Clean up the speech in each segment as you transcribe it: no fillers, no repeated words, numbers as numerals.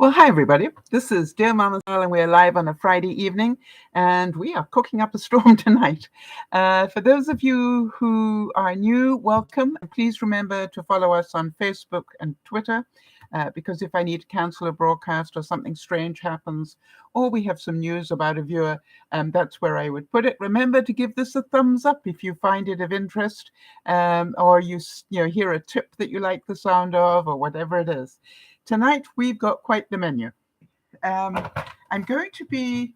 Well, hi, everybody. This is Dear Mama's and we're live on a Friday evening, and we are cooking up a storm tonight. For those of you who are new, welcome. And please remember to follow us on Facebook and Twitter, because if I need to cancel a broadcast or something strange happens, or we have some news about a viewer, that's where I would put it. Remember to give this a thumbs up if you find it of interest, or you hear a tip that you like the sound of, or whatever it is. Tonight, we've got quite the menu. I'm going to be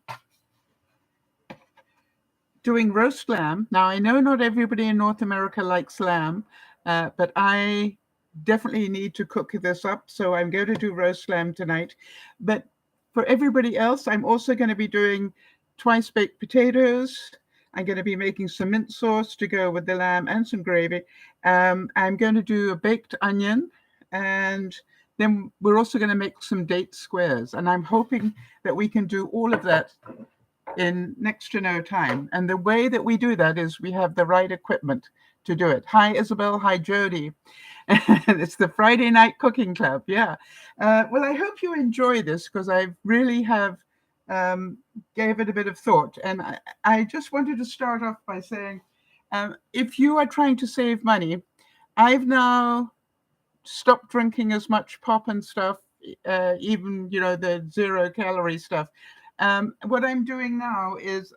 doing roast lamb. Now, I know not everybody in North America likes lamb, but I definitely need to cook this up, so I'm going to do roast lamb tonight. But for everybody else, I'm also going to be doing twice baked potatoes. I'm going to be making some mint sauce to go with the lamb and some gravy. I'm going to do a baked onion, and then we're also going to make some date squares. And I'm hoping that we can do all of that in next to no time. And the way that we do that is we have the right equipment to do it. Hi, Isabel. Hi, Jody. It's the Friday Night Cooking Club. Yeah. Well, I hope you enjoy this, because I really have gave it a bit of thought. And I just wanted to start off by saying, if you are trying to save money, I've now stop drinking as much pop and stuff, even, the 0-calorie stuff. What I'm doing now is,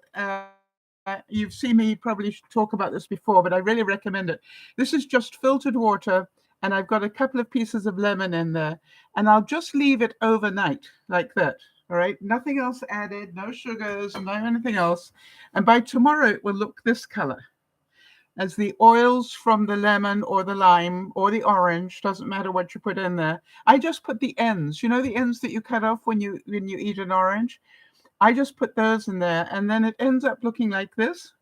you've seen me probably talk about this before, but I really recommend it. This is just filtered water, and I've got a couple of pieces of lemon in there, and I'll just leave it overnight like that. All right, nothing else added, no sugars, no anything else. And by tomorrow, it will look this color, as the oils from the lemon or the lime or the orange, doesn't matter what you put in there. I just put the ends, the ends that you cut off when you eat an orange. I just put those in there, and then it ends up looking like this.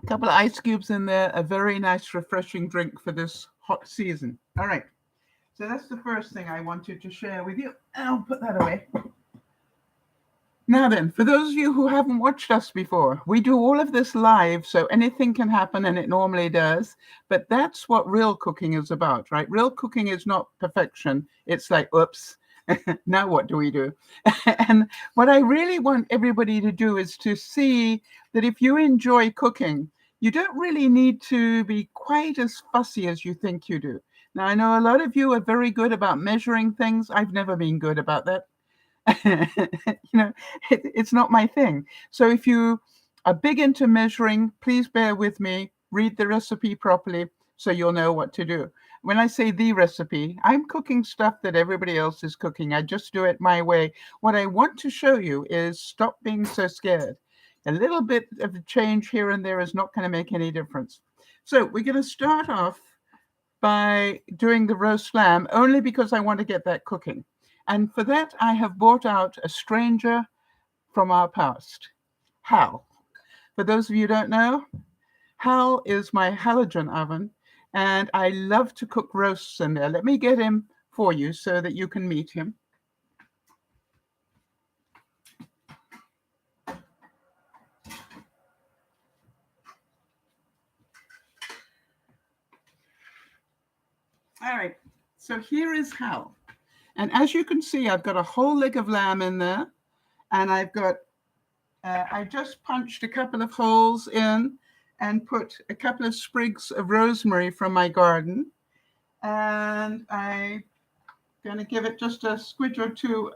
A couple of ice cubes in there, a very nice, refreshing drink for this hot season. All right, so that's the first thing I wanted to share with you. I'll put that away. Now then, for those of you who haven't watched us before, we do all of this live, so anything can happen, and it normally does. But that's what real cooking is about, right? Real cooking is not perfection. It's like, oops, now what do we do? And what I really want everybody to do is to see that if you enjoy cooking, you don't really need to be quite as fussy as you think you do. Now, I know a lot of you are very good about measuring things. I've never been good about that. It's not my thing. So if you are big into measuring, please bear with me, read the recipe properly so you'll know what to do. When I say the recipe, I'm cooking stuff that everybody else is cooking. I just do it my way. What I want to show you is stop being so scared. A little bit of a change here and there is not going to make any difference. So we're going to start off by doing the roast lamb, only because I want to get that cooking. And for that, I have brought out a stranger from our past, Hal. For those of you who don't know, Hal is my halogen oven, and I love to cook roasts in there. Let me get him for you so that you can meet him. All right, so here is Hal. And as you can see, I've got a whole leg of lamb in there, and I've got, I just punched a couple of holes in and put a couple of sprigs of rosemary from my garden. And I'm going to give it just a squidge or two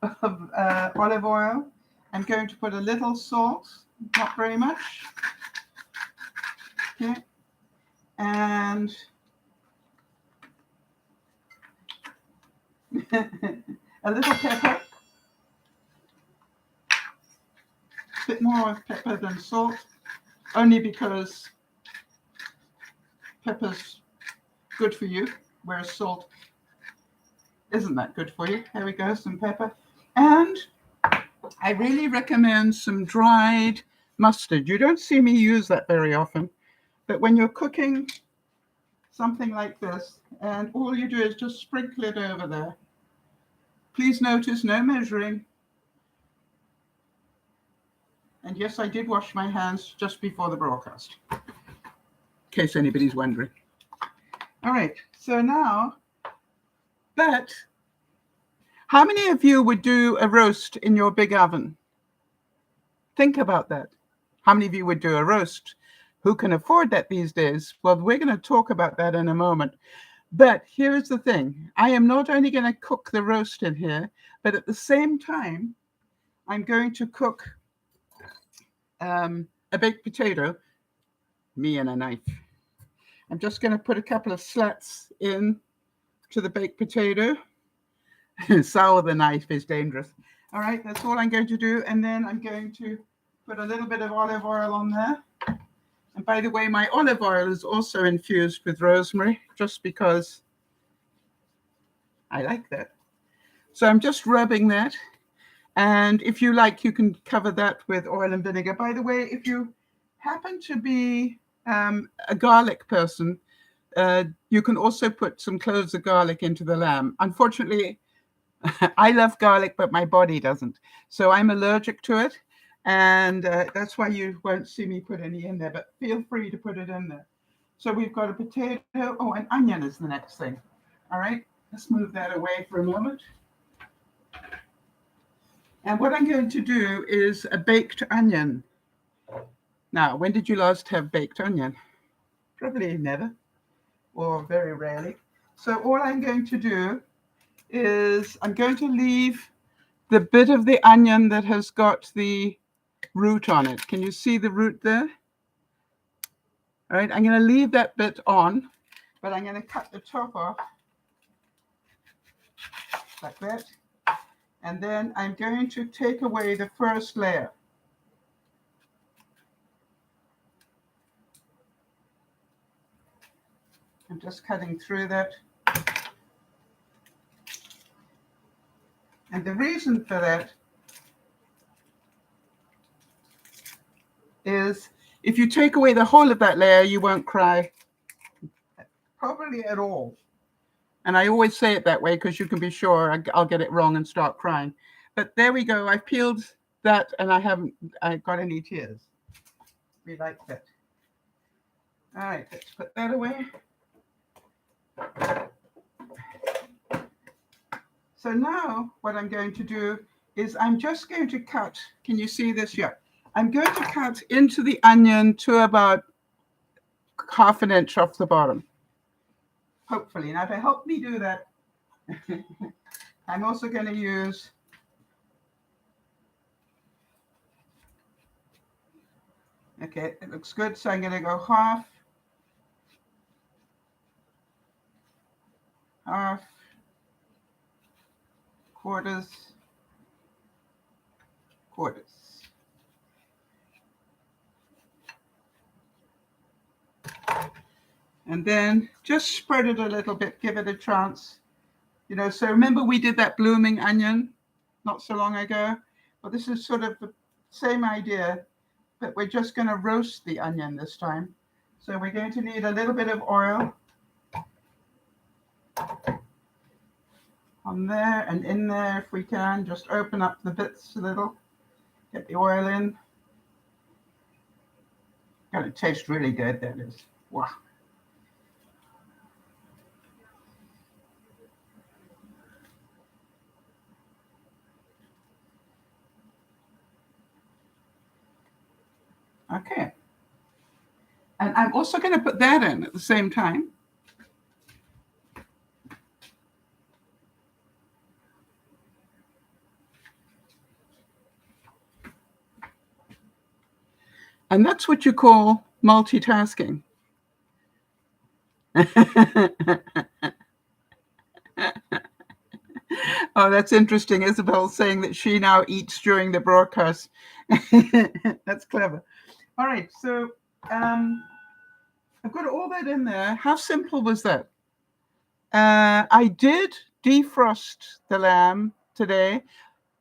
of olive oil. I'm going to put a little salt, not very much. Okay. And a little pepper. A bit more pepper than salt, only because pepper's good for you, whereas salt isn't that good for you. There we go, some pepper. And I really recommend some dried mustard. You don't see me use that very often, but when you're cooking something like this, and all you do is just sprinkle it over there. Please notice no measuring. And yes, I did wash my hands just before the broadcast, in case anybody's wondering. All right, so now But how many of you would do a roast in your big oven? Think about that. How many of you would do a roast? Who can afford that these days? Well, we're going to talk about that in a moment. But here's the thing. I am not only going to cook the roast in here, but at the same time, I'm going to cook a baked potato, me and a knife. I'm just going to put a couple of slats in to the baked potato. Sal with a knife is dangerous. All right, that's all I'm going to do. And then I'm going to put a little bit of olive oil on there. And by the way, my olive oil is also infused with rosemary, just because I like that. So I'm just rubbing that. And if you like, you can cover that with oil and vinegar. By the way, if you happen to be a garlic person, you can also put some cloves of garlic into the lamb. Unfortunately, I love garlic, but my body doesn't. So I'm allergic to it. And that's why you won't see me put any in there, but feel free to put it in there. So we've got a potato. Oh, an onion is the next thing. All right, let's move that away for a moment. And what I'm going to do is a baked onion. Now, when did you last have baked onion? Probably never, or very rarely. So all I'm going to do is I'm going to leave the bit of the onion that has got the root on it. Can you see the root there? All right, I'm going to leave that bit on, but I'm going to cut the top off like that. And then I'm going to take away the first layer. I'm just cutting through that. And the reason for that is if you take away the whole of that layer, you won't cry probably at all. And I always say it that way because you can be sure I'll get it wrong and start crying. But there we go. I've peeled that and I haven't got any tears. We like that. All right, let's put that away. So now what I'm going to do is I'm just going to cut. Can you see this? Yeah. I'm going to cut into the onion to about ½ an inch off the bottom. Hopefully. Now to help me do that, I'm also going to use okay, it looks good. So I'm going to go half, quarters. And then just spread it a little bit, give it a chance. You know, so remember we did that blooming onion not so long ago? Well, this is sort of the same idea, but we're just going to roast the onion this time. So we're going to need a little bit of oil on there and in there if we can. Just open up the bits a little, get the oil in. Got to taste really good, that is. Wow. Okay. And I'm also going to put that in at the same time. And that's what you call multitasking. Oh, that's interesting. Isabel's saying that she now eats during the broadcast. That's clever. All right, so I've got all that in there. How simple was that? I did defrost the lamb today,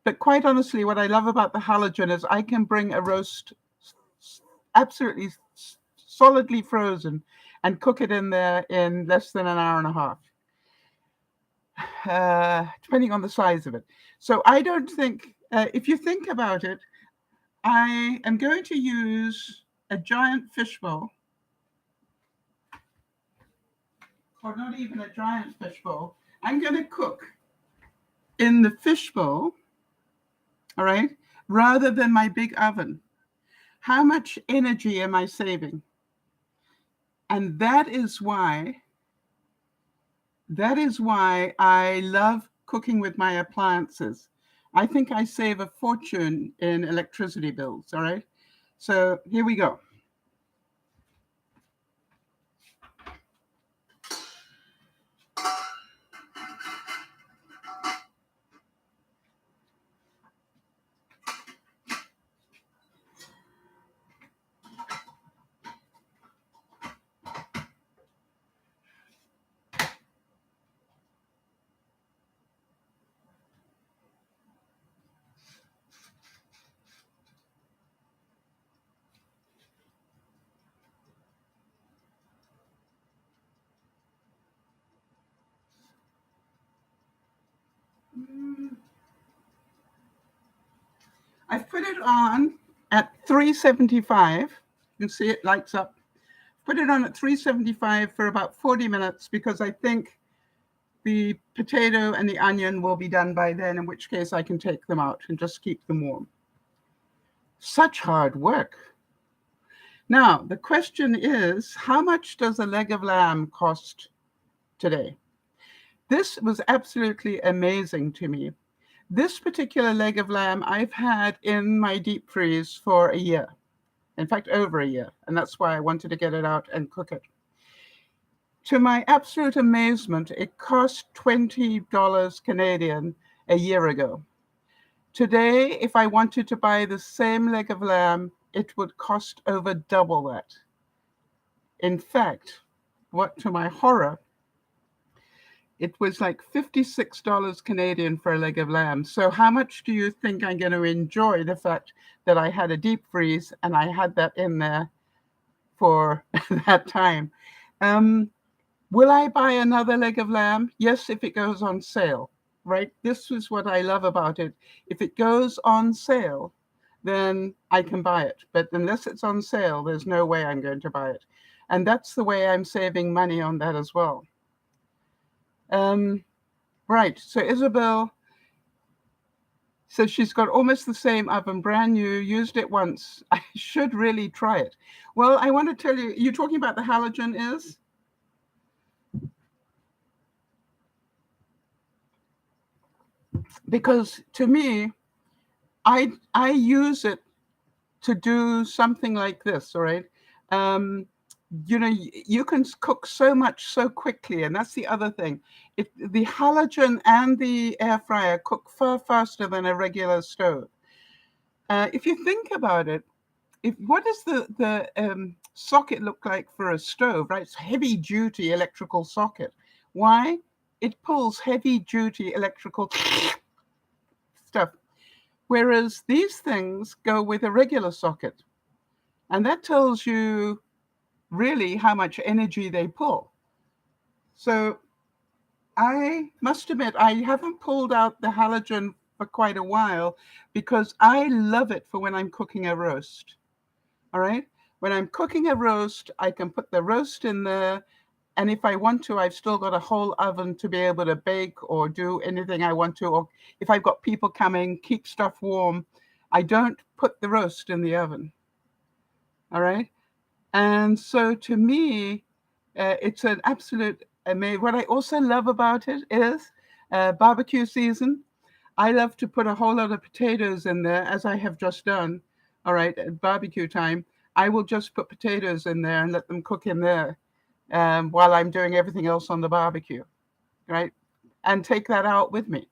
but quite honestly, what I love about the halogen is I can bring a roast absolutely solidly frozen and cook it in there in less than an hour and a half, depending on the size of it. So I don't think, if you think about it, I am going to use a giant fishbowl, or not even a giant fishbowl, I'm going to cook in the fishbowl, all right, rather than my big oven. How much energy am I saving? And that is why I love cooking with my appliances. I think I save a fortune in electricity bills, all right? So here we go. I've put it on at 375. You can see it lights up. Put it on at 375 for about 40 minutes because I think the potato and the onion will be done by then, in which case I can take them out and just keep them warm. Such hard work. Now, the question is, how much does a leg of lamb cost today? This was absolutely amazing to me. This particular leg of lamb I've had in my deep freeze for a year. In fact, over a year. And that's why I wanted to get it out and cook it. To my absolute amazement, it cost $20 Canadian a year ago. Today, if I wanted to buy the same leg of lamb, it would cost over double that. In fact, what to my horror, it was like $56 Canadian for a leg of lamb. So how much do you think I'm going to enjoy the fact that I had a deep freeze and I had that in there for that time? Will I buy another leg of lamb? Yes, if it goes on sale, right? This is what I love about it. If it goes on sale, then I can buy it. But unless it's on sale, there's no way I'm going to buy it. And that's the way I'm saving money on that as well. Right, so Isabel, so she's got almost the same oven, brand new, used it once. I should really try it. Well, I want to tell you, you're talking about the halogen is? Because to me, I use it to do something like this, all right? You can cook so much so quickly, and that's the other thing. The halogen and the air fryer cook far faster than a regular stove. If you think about it, what does the socket look like for a stove, right? It's heavy-duty electrical socket. Why? It pulls heavy-duty electrical stuff. Whereas these things go with a regular socket. And that tells you really how much energy they pull. So I must admit, I haven't pulled out the halogen for quite a while because I love it for when I'm cooking a roast. All right? When I'm cooking a roast, I can put the roast in there. And if I want to, I've still got a whole oven to be able to bake or do anything I want to. Or if I've got people coming, keep stuff warm. I don't put the roast in the oven. All right? And so to me, it's an absolute amazing. What I also love about it is barbecue season. I love to put a whole lot of potatoes in there, as I have just done. All right, at barbecue time, I will just put potatoes in there and let them cook in there while I'm doing everything else on the barbecue, right? And take that out with me,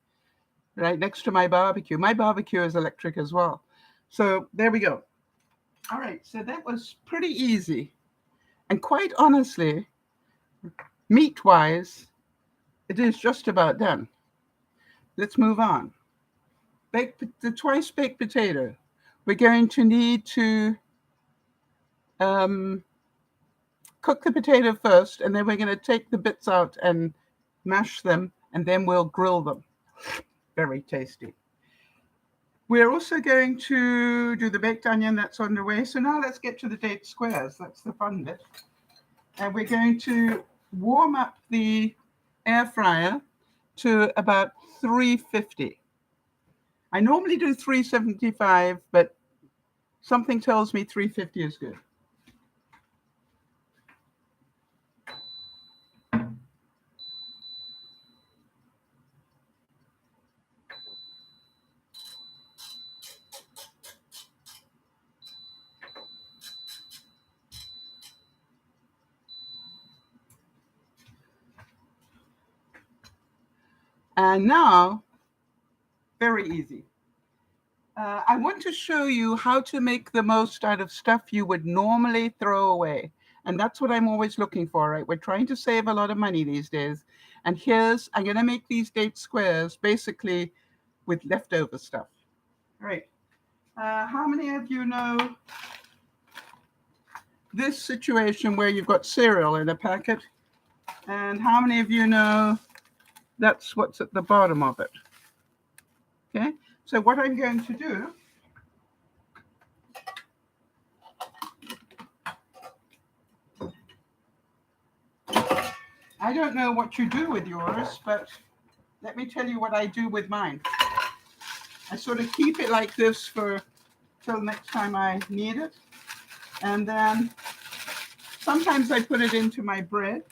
right, next to my barbecue. My barbecue is electric as well. So there we go. All right, so that was pretty easy. And quite honestly, meat-wise, it is just about done. Let's move on. The twice-baked potato. We're going to need to cook the potato first, and then we're going to take the bits out and mash them, and then we'll grill them. Very tasty. We're also going to do the baked onion. That's underway. So now let's get to the date squares. That's the fun bit. And we're going to warm up the air fryer to about 350. I normally do 375, but something tells me 350 is good. And now, very easy. I want to show you how to make the most out of stuff you would normally throw away. And that's what I'm always looking for, right? We're trying to save a lot of money these days. And I'm going to make these date squares basically with leftover stuff. All right. How many of you know this situation where you've got cereal in a packet? And how many of you know that's what's at the bottom of it? Okay. So what I'm going to do, I don't know what you do with yours, but let me tell you what I do with mine. I sort of keep it like this till next time I need it. And then sometimes I put it into my bread.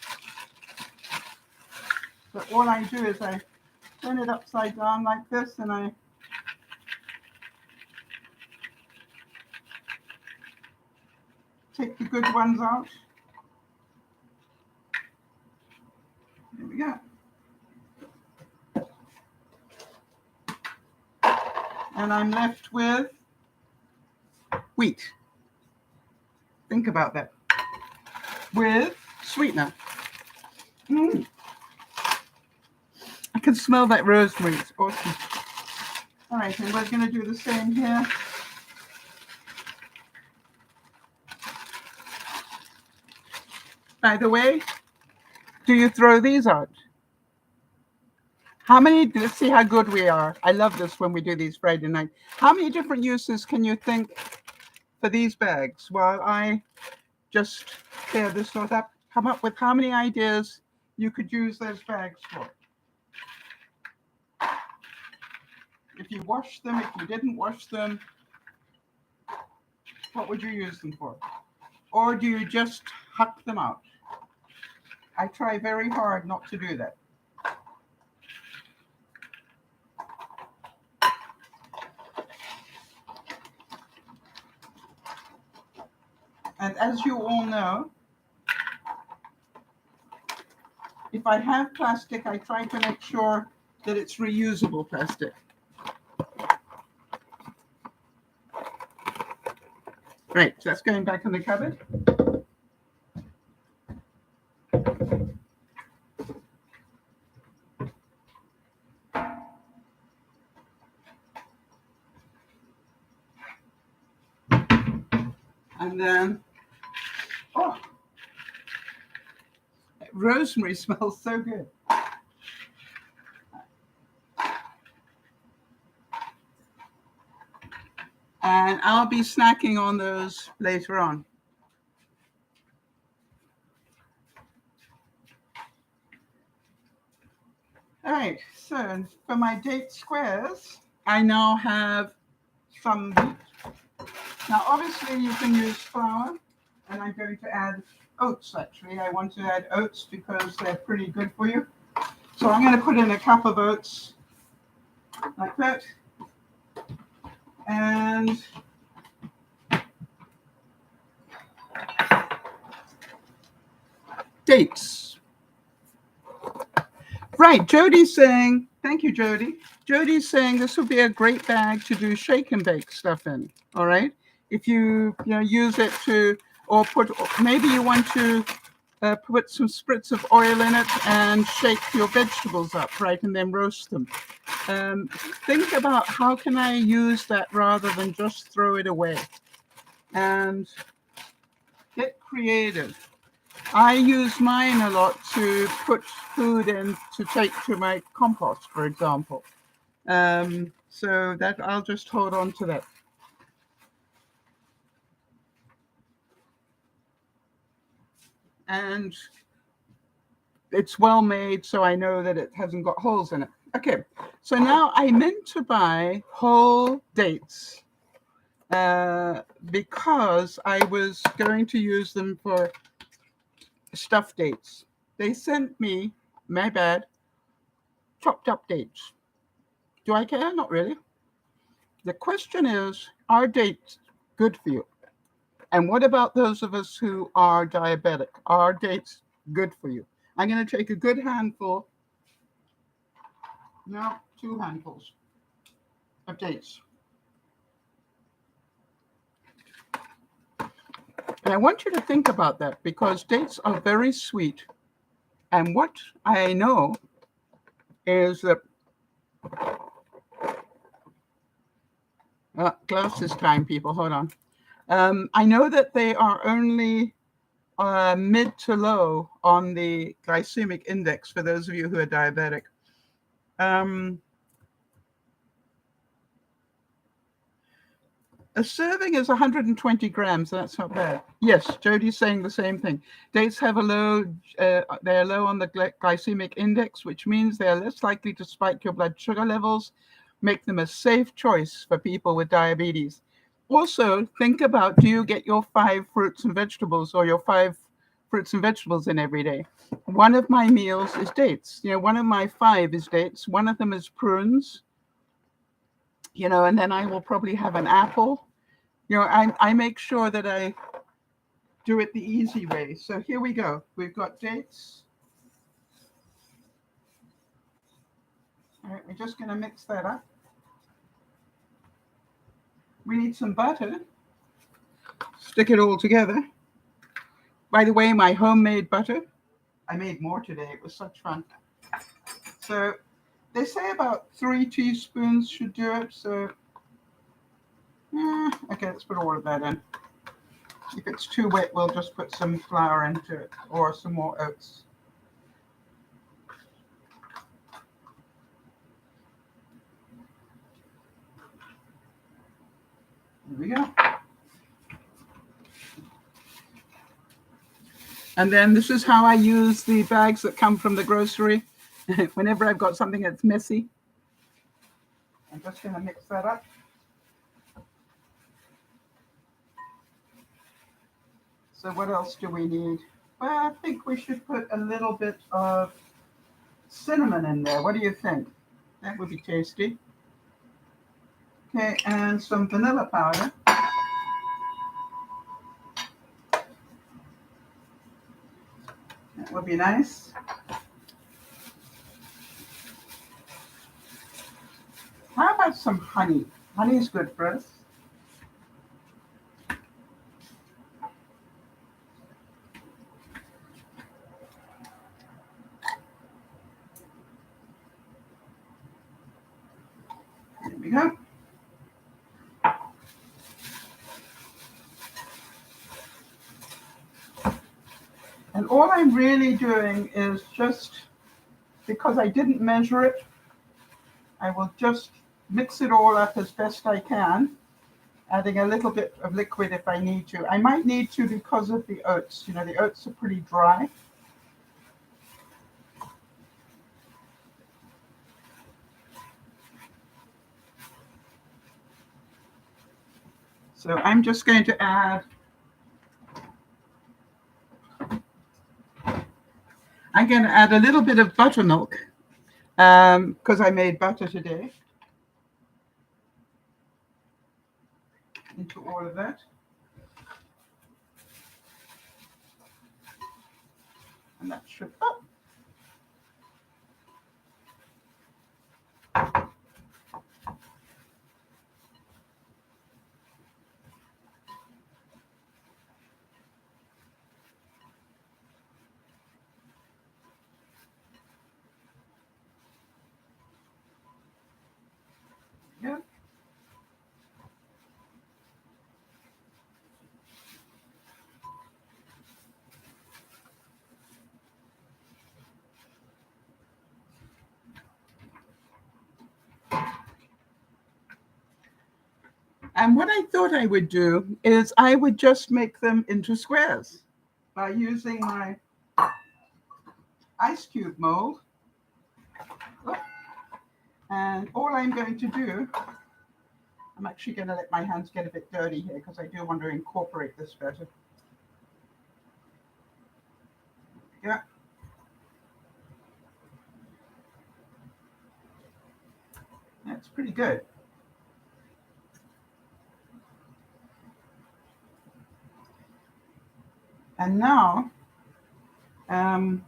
But all I do is I turn it upside down like this, and I take the good ones out. There we go. And I'm left with wheat. Think about that. With sweetener. I can smell that rosemary. It's awesome. All right, and we're going to do the same here. By the way, do you throw these out? Let's see how good we are. I love this when we do these Friday night. How many different uses can you think for these bags? While I just clear this sort up, come up with how many ideas you could use those bags for. If you washed them, if you didn't wash them, what would you use them for? Or do you just huck them out? I try very hard not to do that. And as you all know, if I have plastic, I try to make sure that it's reusable plastic. Right, so that's going back in the cupboard. And then, oh, rosemary smells so good. And I'll be snacking on those later on. All right, so for my date squares, I now have some wheat. Now, obviously, you can use flour, and I'm going to add oats, actually. I want to add oats because they're pretty good for you. So I'm going to put in a cup of oats like that. And dates. Right, Jody's saying, thank you, Jody. Jody's saying this would be a great bag to do shake and bake stuff in, all right? If you use it to, or maybe you want to put some spritz of oil in it and shake your vegetables up, right, and then roast them. Think about how can I use that rather than just throw it away, and get creative. I use mine a lot to put food in to take to my compost, for example. So that I'll just hold on to that. And it's well made, so I know that it hasn't got holes in it. Okay, so now I meant to buy whole dates because I was going to use them for stuffed dates. They sent me, my bad, chopped up dates. Do I care? Not really. The question is, are dates good for you? And what about those of us who are diabetic? Are dates good for you? I'm going to take a good handful, no, 2 handfuls of dates. And I want you to think about that because dates are very sweet. And what I know is that glasses time, people, hold on. I know that they are only mid to low on the glycemic index for those of you who are diabetic. A serving is 120 grams. So that's not bad. Yes, Jody's saying the same thing. Dates have a low, they're low on the glycemic index, which means they're less likely to spike your blood sugar levels, make them a safe choice for people with diabetes. Also, think about, do you get your 5 fruits and vegetables or your 5 fruits and vegetables in every day? One of my meals is dates. One of my 5 is dates. One of them is prunes. And then I will probably have an apple. I make sure that I do it the easy way. So here we go. We've got dates. All right, we're just going to mix that up. We need some butter. Stick it all together. By the way, my homemade butter. I made more today. It was such fun. So they say about 3 teaspoons should do it. So, okay, let's put all of that in. If it's too wet, we'll just put some flour into it or some more oats. There we go. And then this is how I use the bags that come from the grocery whenever I've got something that's messy. I'm just going to mix that up. So what else do we need? Well, I think we should put a little bit of cinnamon in there. What do you think? That would be tasty. Okay, and some vanilla powder. That would be nice. How about some honey? Honey is good for us. There we go. And all I'm really doing is just, because I didn't measure it, I will just mix it all up as best I can, adding a little bit of liquid if I need to. I might need to because of the oats. The oats are pretty dry. So I'm just going to add, a little bit of buttermilk because I made butter today into all of that. And that should, yeah. And what I thought I would do is I would just make them into squares by using my ice cube mold. And all I'm going to do, I'm actually going to let my hands get a bit dirty here because I do want to incorporate this better. Yeah. That's pretty good. And now, I'm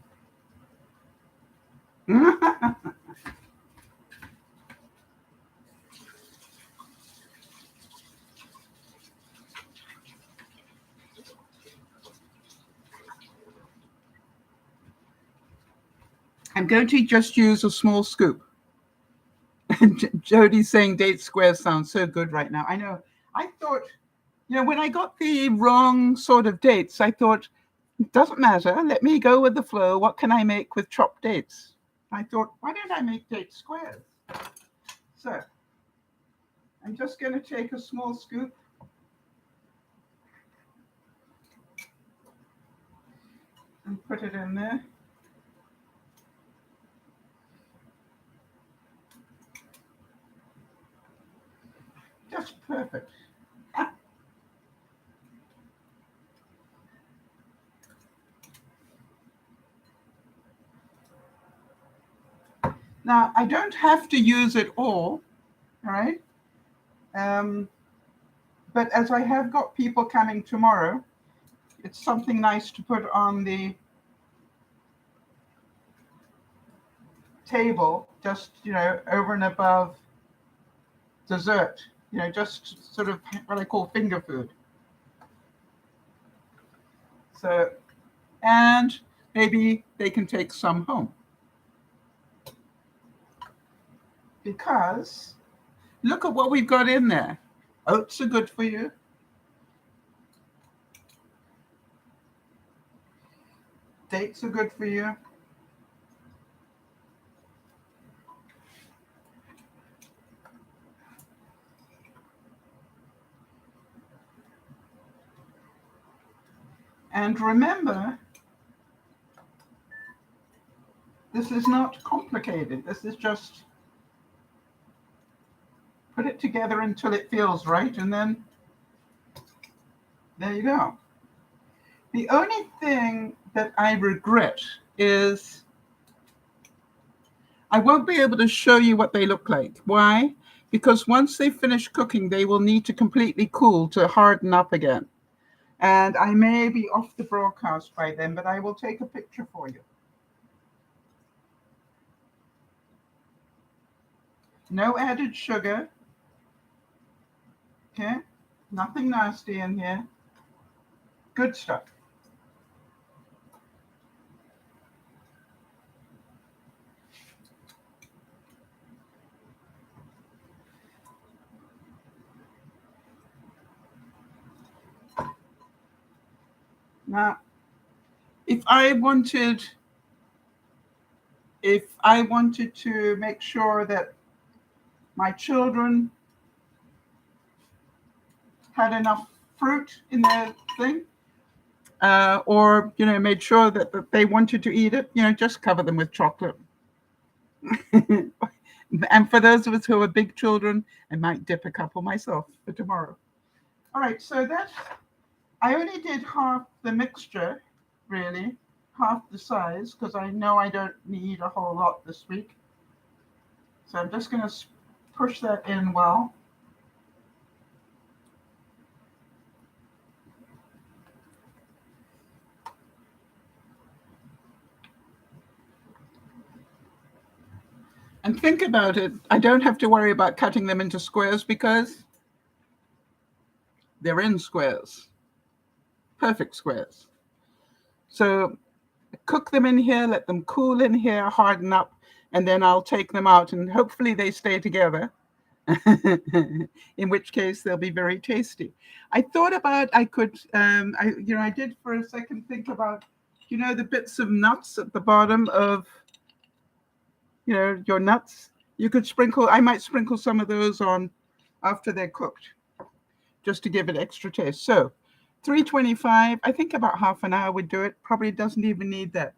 going to just use a small scoop. Jody's saying date squares sounds so good right now. I know. I thought, when I got the wrong sort of dates, I thought, it doesn't matter. Let me go with the flow. What can I make with chopped dates? I thought, why don't I make date squares? So I'm just going to take a small scoop. And put it in there. Just perfect. Now, I don't have to use it all right? But as I have got people coming tomorrow, it's something nice to put on the table, just, over and above dessert, just sort of what I call finger food. So, and maybe they can take some home. Because look at what we've got in there. Oats are good for you. Dates are good for you. And remember, this is not complicated. This is just put it together until it feels right, and then there you go. The only thing that I regret is I won't be able to show you what they look like. Why? Because once they finish cooking, they will need to completely cool to harden up again. And I may be off the broadcast by then, but I will take a picture for you. No added sugar. Okay, nothing nasty in here. Good stuff. Now, if I wanted to make sure that my children had enough fruit in their thing, or made sure that they wanted to eat it, just cover them with chocolate. And for those of us who are big children, I might dip a couple myself for tomorrow. All right, so that I only did half the mixture, really, half the size, because I know I don't need a whole lot this week. So I'm just going to push that in well. And think about it. I don't have to worry about cutting them into squares because they're in squares. Perfect squares. So cook them in here, let them cool in here, harden up, and then I'll take them out and hopefully they stay together. In which case they'll be very tasty. I thought about I did for a second think about, the bits of nuts at the bottom of, your nuts. You could I might sprinkle some of those on after they're cooked, just to give it extra taste. So 325, I think about half an hour would do it. Probably doesn't even need that.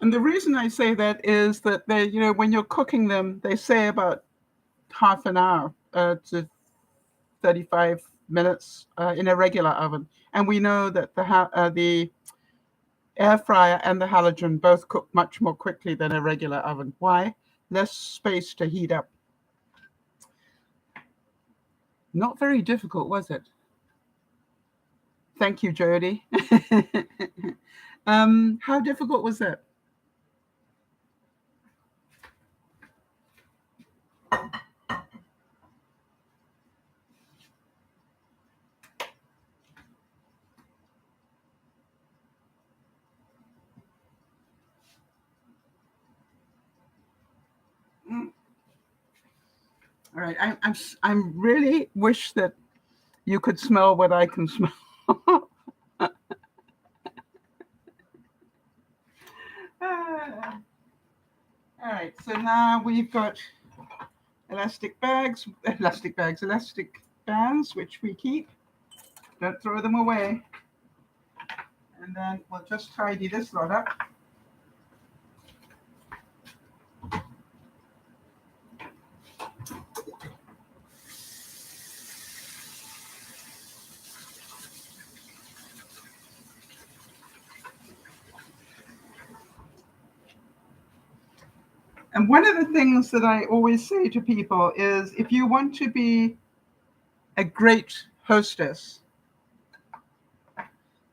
And the reason I say that is that they, when you're cooking them, they say about half an hour to 35 minutes in a regular oven. And we know that the air fryer and the halogen both cook much more quickly than a regular oven. Why? Less space to heat up. Not very difficult, was it? Thank you, Jody. How difficult was that? All right, I'm really wish that you could smell what I can smell. All right, so now we've got elastic bands, which we keep. Don't throw them away. And then we'll just tidy this lot up. And one of the things that I always say to people is, if you want to be a great hostess,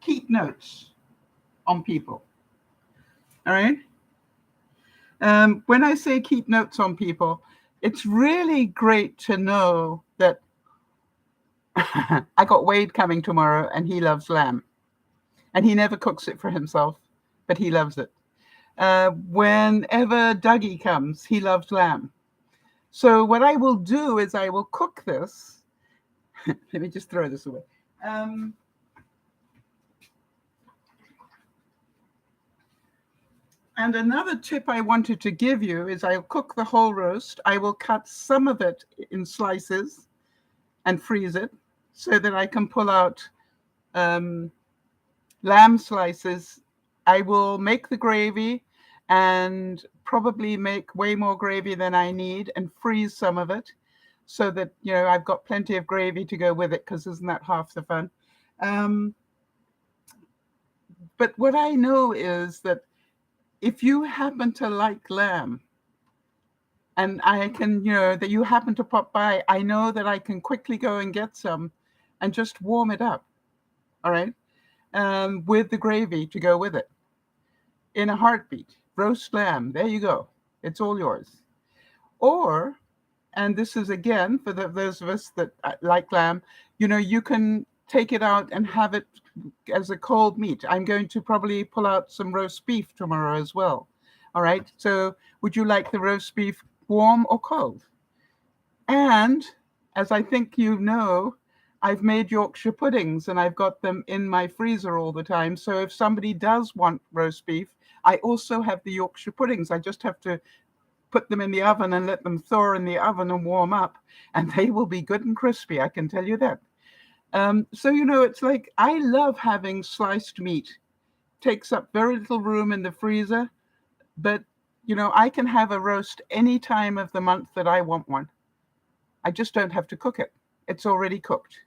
keep notes on people. All right? When I say keep notes on people, it's really great to know that I got Wade coming tomorrow and he loves lamb. And he never cooks it for himself, but he loves it. Whenever Dougie comes, he loves lamb. So what I will do is I will cook this. Let me just throw this away. And another tip I wanted to give you is I'll cook the whole roast. I will cut some of it in slices and freeze it so that I can pull out lamb slices. I will make the gravy and probably make way more gravy than I need and freeze some of it so that, I've got plenty of gravy to go with it, because isn't that half the fun? But what I know is that if you happen to like lamb and I can, that you happen to pop by, I know that I can quickly go and get some and just warm it up. All right. With the gravy to go with it. In a heartbeat, roast lamb. There you go. It's all yours. Or, and this is again for those of us that like lamb, you can take it out and have it as a cold meat. I'm going to probably pull out some roast beef tomorrow as well. All right. So would you like the roast beef warm or cold? And as I think I've made Yorkshire puddings and I've got them in my freezer all the time. So if somebody does want roast beef, I also have the Yorkshire puddings. I just have to put them in the oven and let them thaw in the oven and warm up, and they will be good and crispy. I can tell you that. So, it's like I love having sliced meat. Takes up very little room in the freezer, but, I can have a roast any time of the month that I want one. I just don't have to cook it. It's already cooked.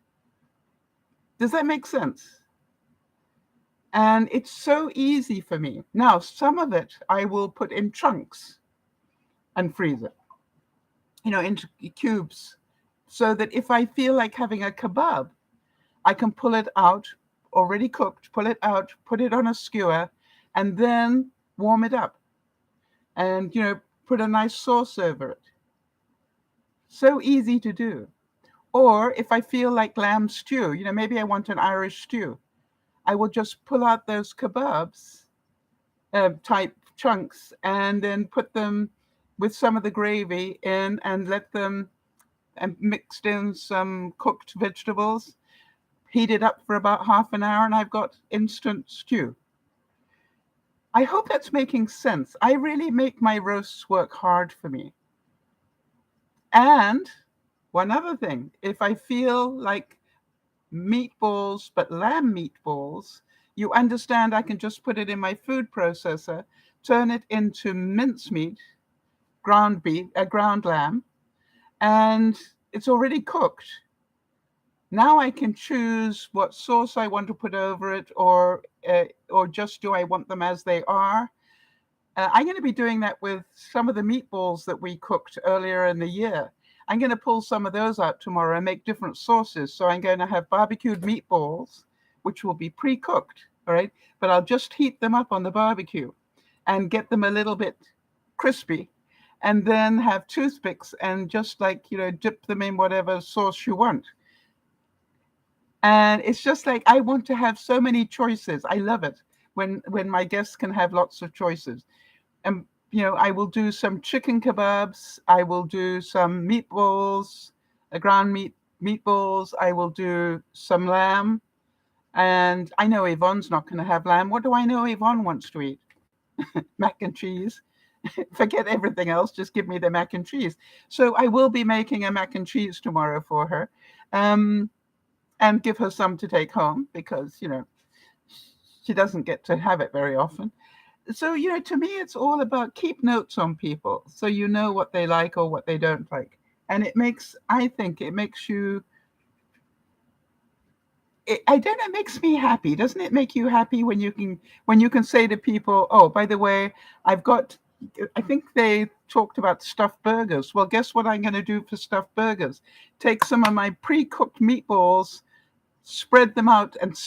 Does that make sense? And it's so easy for me. Now, some of it I will put in chunks and freeze it, into cubes, so that if I feel like having a kebab, I can pull it out, already cooked, pull it out, put it on a skewer, and then warm it up and, put a nice sauce over it. So easy to do. Or if I feel like lamb stew, maybe I want an Irish stew, I will just pull out those kebabs type chunks and then put them with some of the gravy in and let them, and mixed in some cooked vegetables, heat it up for about half an hour, and I've got instant stew. I hope that's making sense. I really make my roasts work hard for me. And one other thing, if I feel like meatballs, but lamb meatballs, you understand I can just put it in my food processor, turn it into mincemeat, ground beef, ground lamb, and it's already cooked. Now I can choose what sauce I want to put over it, or just do I want them as they are. I'm going to be doing that with some of the meatballs that we cooked earlier in the year. I'm going to pull some of those out tomorrow and make different sauces. So I'm going to have barbecued meatballs, which will be pre-cooked, all right? But I'll just heat them up on the barbecue and get them a little bit crispy, and then have toothpicks and just dip them in whatever sauce you want. And it's just like, I want to have so many choices. I love it when my guests can have lots of choices. And I will do some chicken kebabs. I will do some meatballs, ground meatballs. I will do some lamb. And I know Yvonne's not going to have lamb. What do I know Yvonne wants to eat? Mac and cheese. Forget everything else. Just give me the mac and cheese. So I will be making a mac and cheese tomorrow for her. And give her some to take home, because, she doesn't get to have it very often. So, to me, it's all about keep notes on people so you know what they like or what they don't like. And I think it makes you, I don't know, it makes me happy. Doesn't it make you happy when you can say to people, oh, by the way, I think they talked about stuffed burgers. Well, guess what I'm going to do for stuffed burgers? Take some of my pre-cooked meatballs, spread them out, and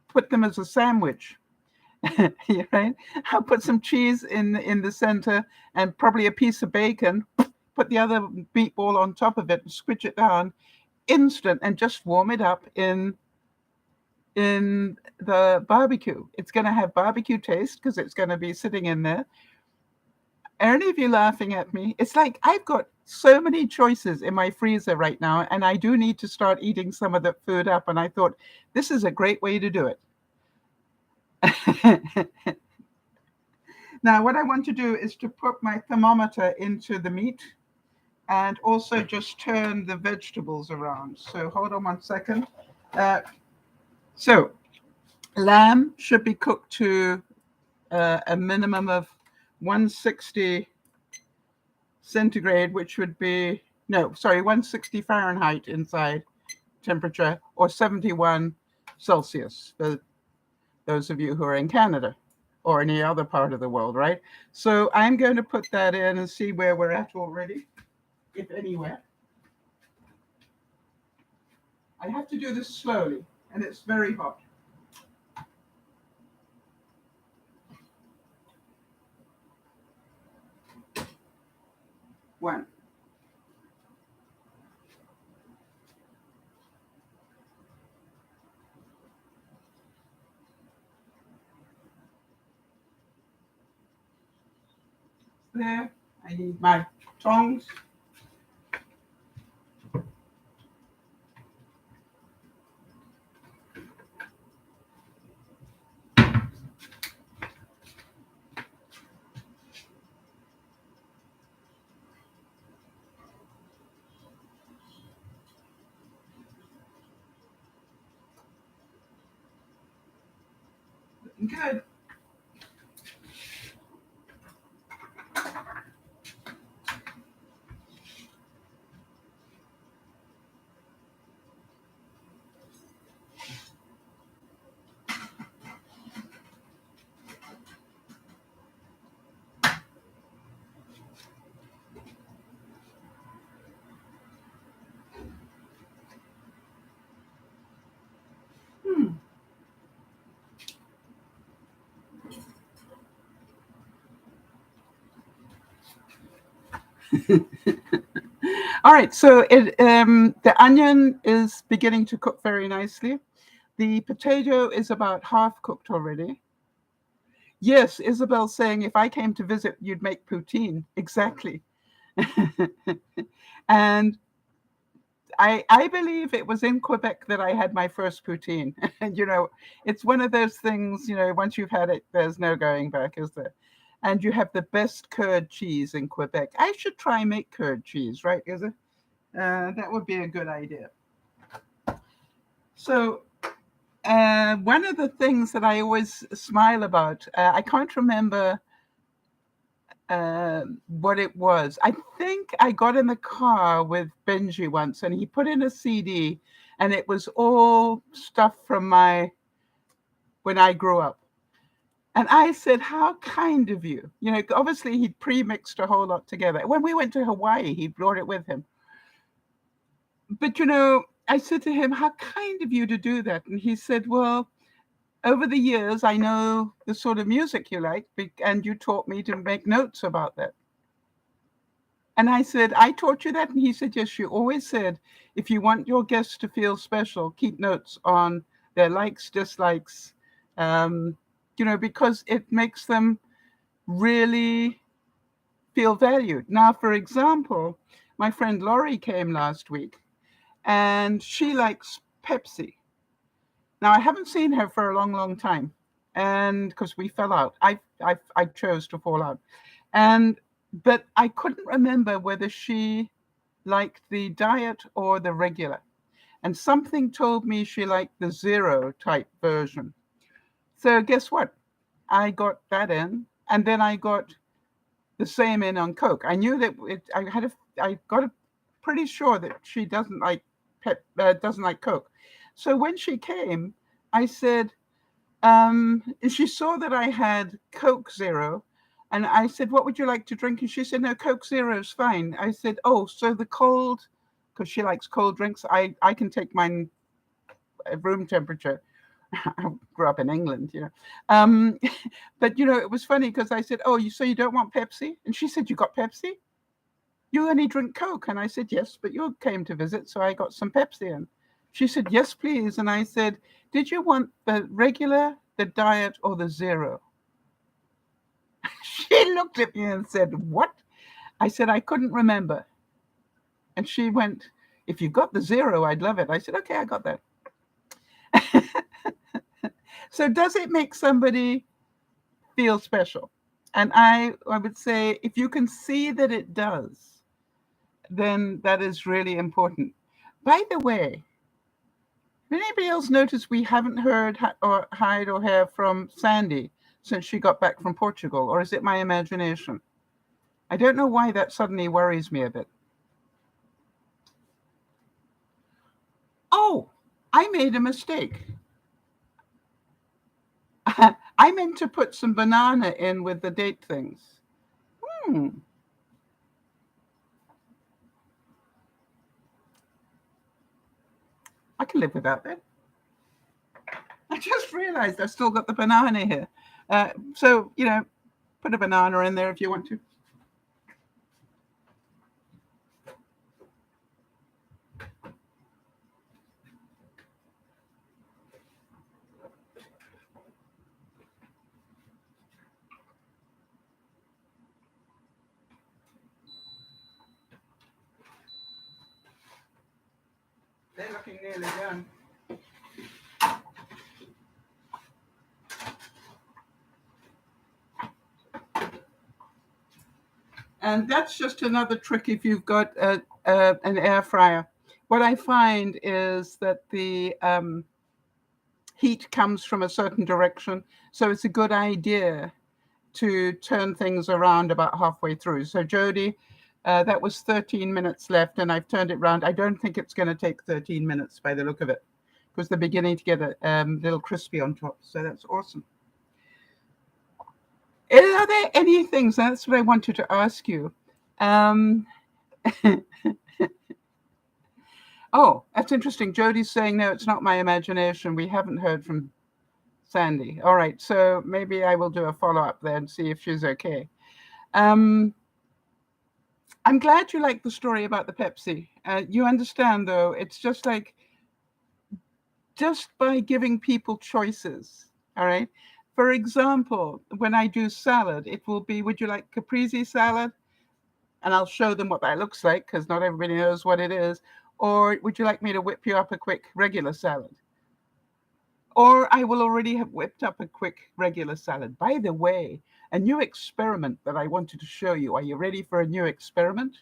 put them as a sandwich. Right? I'll put some cheese in the center and probably a piece of bacon, put the other meatball on top of it and squidge it down instant, and just warm it up in the barbecue. It's going to have barbecue taste because it's going to be sitting in there. Are any of you laughing at me? It's like I've got so many choices in my freezer right now, and I do need to start eating some of the food up. And I thought, this is a great way to do it. Now, what I want to do is to put my thermometer into the meat and also just turn the vegetables around. So hold on one second. So lamb should be cooked to a minimum of 160 centigrade, which would be, 160 Fahrenheit inside temperature, or 71 Celsius for those of you who are in Canada or any other part of the world, right? So I'm going to put that in and see where we're at already, if anywhere. I have to do this slowly, and it's very hot. One. There. I need my tongs. Good. All right, so the onion is beginning to cook very nicely. The potato is about half cooked already. Yes, Isabel's saying, if I came to visit, you'd make poutine. Exactly. And I believe it was in Quebec that I had my first poutine. And, it's one of those things, once you've had it, there's no going back, is there? And you have the best curd cheese in Quebec. I should try and make curd cheese, right? Is it? That would be a good idea. So one of the things that I always smile about, I can't remember what it was. I think I got in the car with Benji once, and he put in a CD, and it was all stuff from when I grew up. And I said, "How kind of you." You know, obviously he'd pre-mixed a whole lot together. When we went to Hawaii, he brought it with him. But I said to him, "How kind of you to do that." And he said, "Well, over the years, I know the sort of music you like, and you taught me to make notes about that." And I said, "I taught you that?" And he said, "Yes, you always said, if you want your guests to feel special, keep notes on their likes, dislikes, um, because it makes them really feel valued." Now, for example, my friend Laurie came last week, and she likes Pepsi. Now, I haven't seen her for a long, long time, and because we fell out, I chose to fall out, but I couldn't remember whether she liked the diet or the regular, and something told me she liked the zero type version. So guess what? I got that in, and then I got the same in on Coke. I knew that I got pretty sure that she doesn't like Coke. So when she came, I said, and she saw that I had Coke Zero, and I said, "What would you like to drink?" And she said, "No, Coke Zero is fine." I said, "Oh, so the cold," because she likes cold drinks. I can take mine at room temperature. I grew up in England, Um, but it was funny because I said, "Oh, you don't want Pepsi?" And she said, "You got Pepsi? You only drink Coke." And I said, "Yes, but you came to visit, so I got some Pepsi in." She said, "Yes, please." And I said, "Did you want the regular, the diet, or the zero?" She looked at me and said, "What?" I said, "I couldn't remember." And she went, "If you got the zero, I'd love it." I said, "Okay, I got that." So does it make somebody feel special? And I would say if you can see that it does, then that is really important. By the way, did anybody else notice we haven't heard or hide or hear from Sandy since she got back from Portugal? Or is it my imagination? I don't know why that suddenly worries me a bit. Oh, I made a mistake. I meant to put some banana in with the date things. Hmm. I can live without that. I just realized I've still got the banana here. So, put a banana in there if you want to. They're looking nearly done. And that's just another trick if you've got an air fryer. What I find is that the heat comes from a certain direction, so it's a good idea to turn things around about halfway through. So Jody, that was 13 minutes left, and I've turned it around. I don't think it's going to take 13 minutes by the look of it, because they're beginning to get a little crispy on top. So that's awesome. Are there any things? That's what I wanted to ask you. Um, oh, that's interesting. Jody's saying, no, it's not my imagination. We haven't heard from Sandy. All right. So maybe I will do a follow up there and see if she's okay. I'm glad you like the story about the Pepsi. You understand, though, it's just by giving people choices. All right. For example, when I do salad, it will be, would you like caprese salad? And I'll show them what that looks like because not everybody knows what it is. Or would you like me to whip you up a quick regular salad? Or I will already have whipped up a quick regular salad. By the way, a new experiment that I wanted to show you. Are you ready for a new experiment?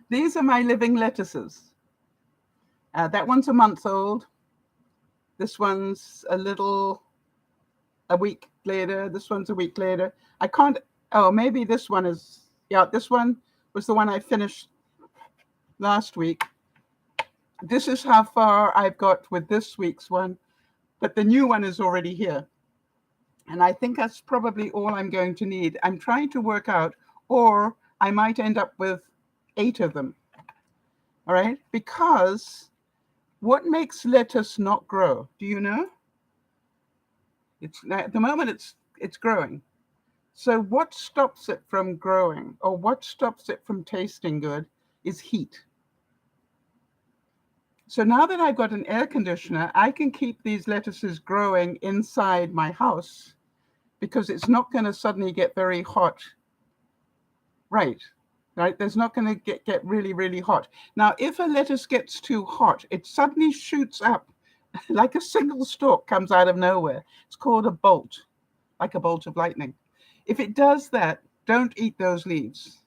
These are my living lettuces. That one's a month old. This one's a week later. This one's a week later. I can't, oh, maybe this one is, yeah, this one was the one I finished last week. This is how far I've got with this week's one, but the new one is already here. And I think that's probably all I'm going to need. I'm trying to work out, or I might end up with 8 of them. All right, because what makes lettuce not grow? Do you know? It's at the moment it's growing. So what stops it from growing, or what stops it from tasting good, is heat. So now that I've got an air conditioner, I can keep these lettuces growing inside my house because it's not going to suddenly get very hot. Right. There's not going to get really, really hot. Now, if a lettuce gets too hot, it suddenly shoots up like a single stalk comes out of nowhere. It's called a bolt, like a bolt of lightning. If it does that, don't eat those leaves,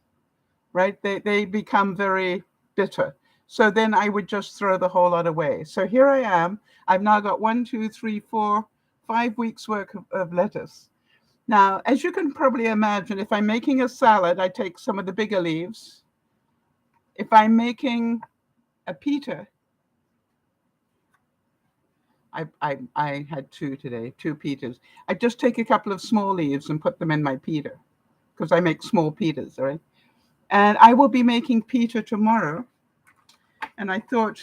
right? They become very bitter. So then I would just throw the whole lot away. So here I am. I've now got 1, 2, 3, 4, 5 weeks worth of lettuce. Now, as you can probably imagine, if I'm making a salad, I take some of the bigger leaves. If I'm making a pita, I had 2 today, 2 pitas. I just take a couple of small leaves and put them in my pita because I make small pitas, all right? And I will be making pita tomorrow. And I thought,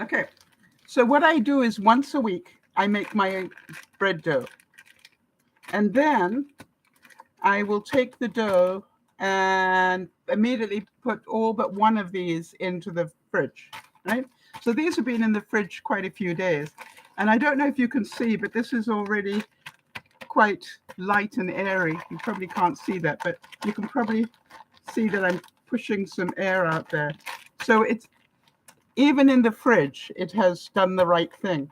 okay, so what I do is once a week, I make my bread dough. And then I will take the dough and immediately put all but one of these into the fridge, right? So these have been in the fridge quite a few days. And I don't know if you can see, but this is already quite light and airy. You probably can't see that, but you can probably see that I'm pushing some air out there. So it's, even in the fridge, it has done the right thing.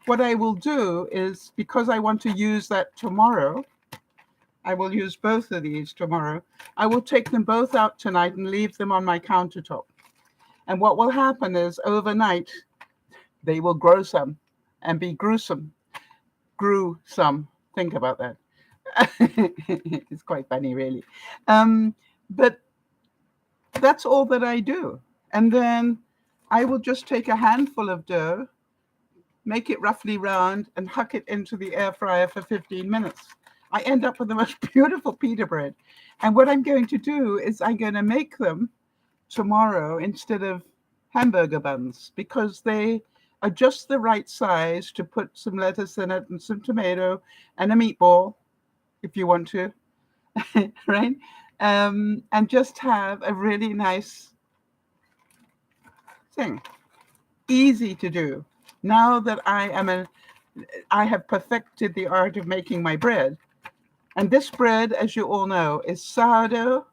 What I will do is, because I want to use that tomorrow, I will use both of these tomorrow. I will take them both out tonight and leave them on my countertop. And what will happen is overnight, they will grow some and be gruesome. Grew some. Think about that. It's quite funny, really. But that's all that I do. And then I will just take a handful of dough, make it roughly round, and huck it into the air fryer for 15 minutes. I end up with the most beautiful pita bread. And what I'm going to do is I'm going to make them tomorrow instead of hamburger buns because they are just the right size to put some lettuce in it and some tomato and a meatball, if you want to, right? And just have a really nice thing. Easy to do. Now that I have perfected the art of making my bread. And this bread, as you all know, is sourdough,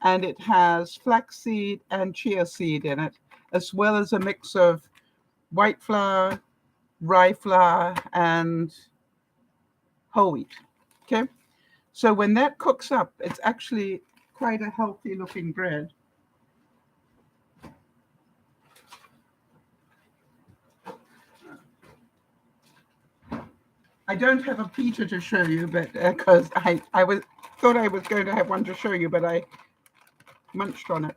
and it has flaxseed and chia seed in it, as well as a mix of white flour, rye flour, and whole wheat. Okay? So when that cooks up, it's actually quite a healthy looking bread. I don't have a pita to show you, but because I thought I was going to have one to show you, but I munched on it.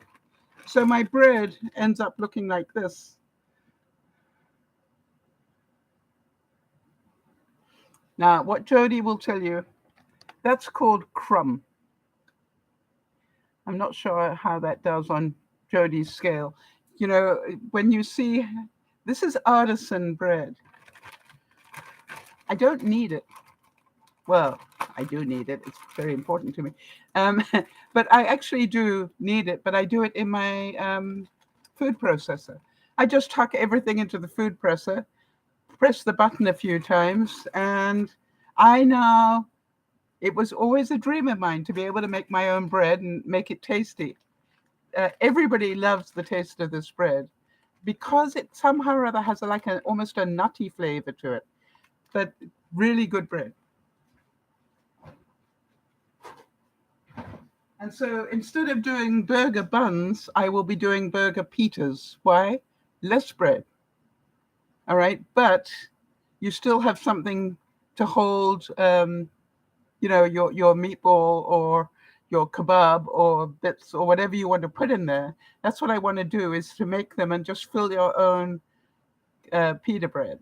So my bread ends up looking like this. Now, what Jody will tell you, that's called crumb. I'm not sure how that does on Jody's scale. You know, when you see, this is artisan bread. I don't need it. Well, I do need it. It's very important to me. But I actually do need it, but I do it in my food processor. I just tuck everything into the food presser, press the button a few times, and it was always a dream of mine to be able to make my own bread and make it tasty. everybody loves the taste of this bread because it somehow or other has almost a nutty flavor to it, but really good bread. And so instead of doing burger buns, I will be doing burger pitas. Why? Less bread. All right. But you still have something to hold, your meatball or your kebab or bits or whatever you want to put in there. That's what I want to do, is to make them and just fill your own pita bread.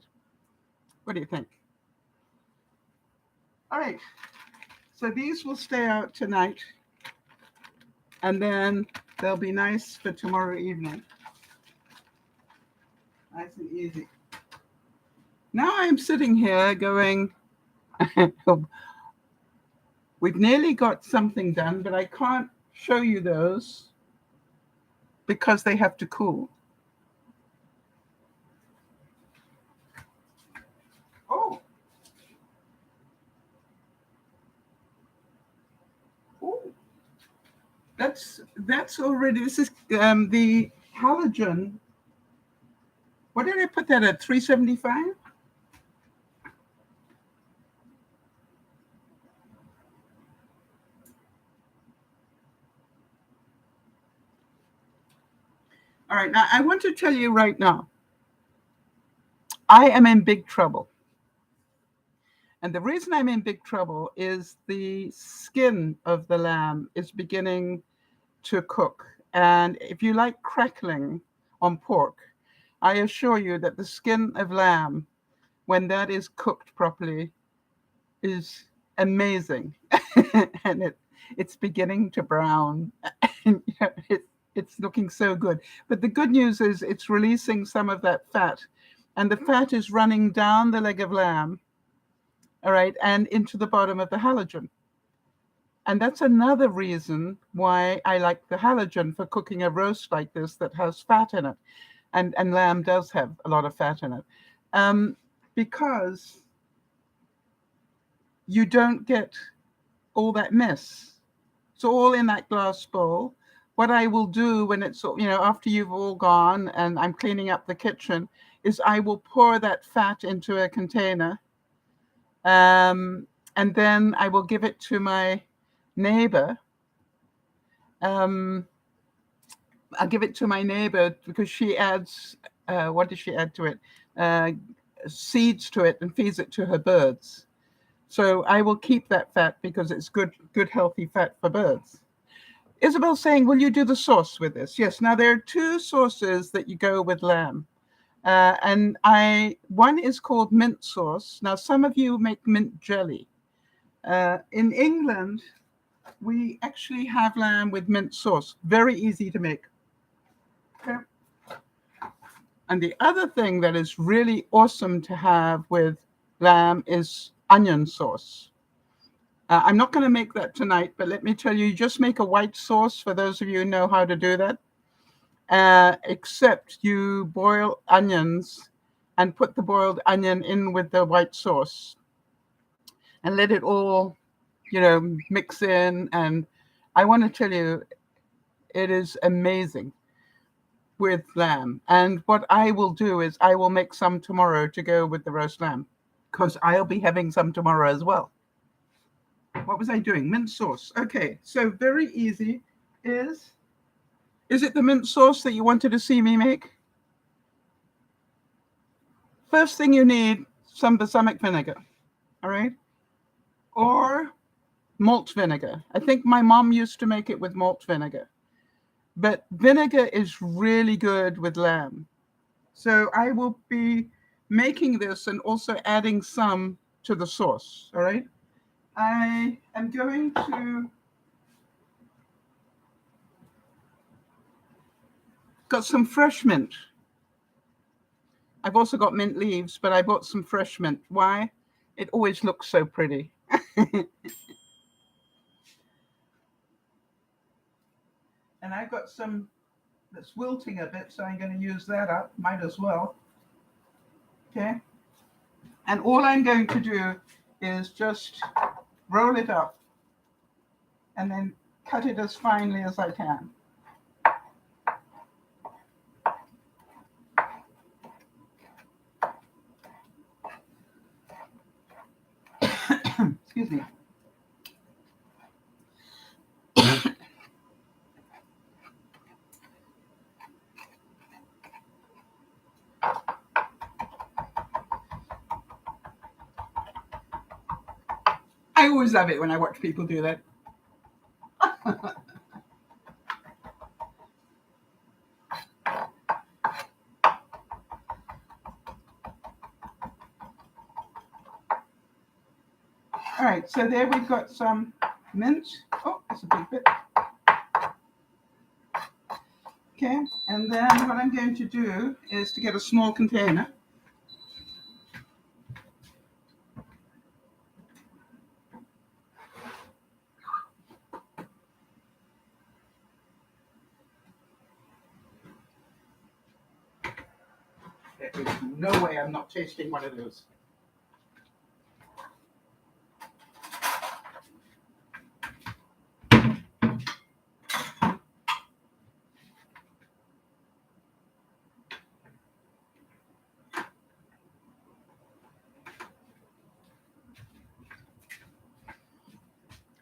What do you think? All right. So these will stay out tonight, and then they'll be nice for tomorrow evening. Nice and easy. Now I'm sitting here going, we've nearly got something done, but I can't show you those because they have to cool. Oh. Oh. That's already, this is the halogen. What did I put that at, 375? All right, now I want to tell you right now, I am in big trouble. And the reason I'm in big trouble is the skin of the lamb is beginning to cook. And if you like crackling on pork, I assure you that the skin of lamb, when that is cooked properly, is amazing. And it's beginning to brown. And it's looking so good. But the good news is it's releasing some of that fat. And the fat is running down the leg of lamb, all right, and into the bottom of the halogen. And that's another reason why I like the halogen for cooking a roast like this that has fat in it. And lamb does have a lot of fat in it. Because you don't get all that mess. It's all in that glass bowl. What I will do when it's, after you've all gone and I'm cleaning up the kitchen, is I will pour that fat into a container. And then I will give it to my neighbor. I'll give it to my neighbor because she adds, what does she add to it? Seeds to it and feeds it to her birds. So I will keep that fat because it's good, healthy fat for birds. Isabel's saying, will you do the sauce with this? Yes. Now, there are two sauces that you go with lamb. And one is called mint sauce. Now, some of you make mint jelly. In England, we actually have lamb with mint sauce. Very easy to make. Okay. And the other thing that is really awesome to have with lamb is onion sauce. I'm not going to make that tonight, but let me tell you, just make a white sauce for those of you who know how to do that. Except you boil onions and put the boiled onion in with the white sauce and let it all, mix in. And I want to tell you, it is amazing with lamb. And what I will do is I will make some tomorrow to go with the roast lamb, because I'll be having some tomorrow as well. What was I doing? Mint sauce. Okay, so very easy. Is it the mint sauce that you wanted to see me make? First thing you need, some balsamic vinegar, all right? Or malt vinegar. I think my mom used to make it with malt vinegar. But vinegar is really good with lamb. So I will be making this and also adding some to the sauce, all right? I am going to... Got some fresh mint. I've also got mint leaves, but I bought some fresh mint. Why? It always looks so pretty. And I've got some that's wilting a bit, so I'm going to use that up. Might as well. Okay. And all I'm going to do is just roll it up and then cut it as finely as I can. Excuse me. I always love it when I watch people do that. All right, so there we've got some mint. Oh, that's a big bit. Okay, and then what I'm going to do is to get a small container. There is no way I'm not tasting one of those.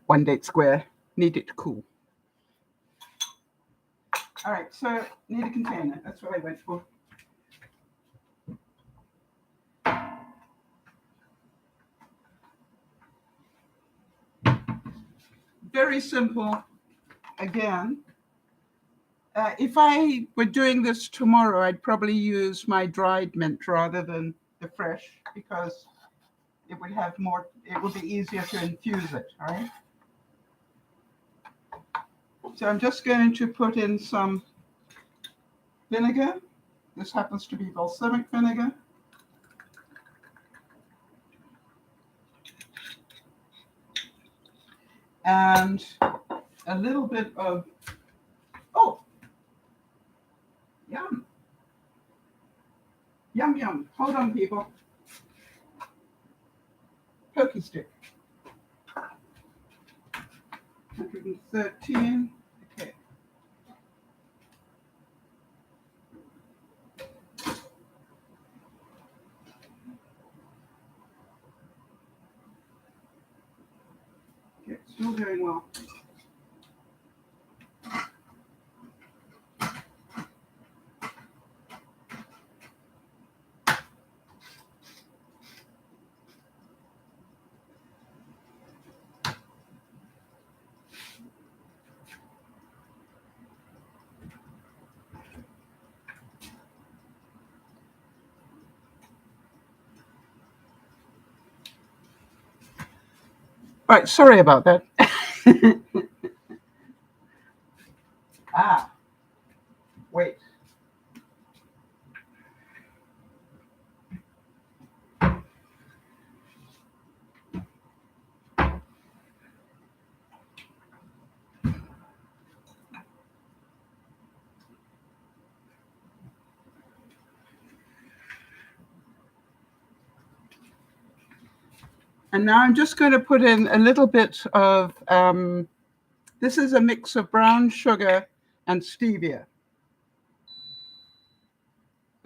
One date square, need it to cool. All right, so need a container. That's what I went for. Very simple. Again, if I were doing this tomorrow, I'd probably use my dried mint rather than the fresh because it would have more, it would be easier to infuse it, all right? So I'm just going to put in some vinegar. This happens to be balsamic vinegar. And a little bit of, oh, yum. Yum, yum. Hold on, people. Pokey stick. 113. Okay. Okay, still doing well. All right, sorry about that. Wait. And now I'm just going to put in a little bit of, this is a mix of brown sugar and stevia.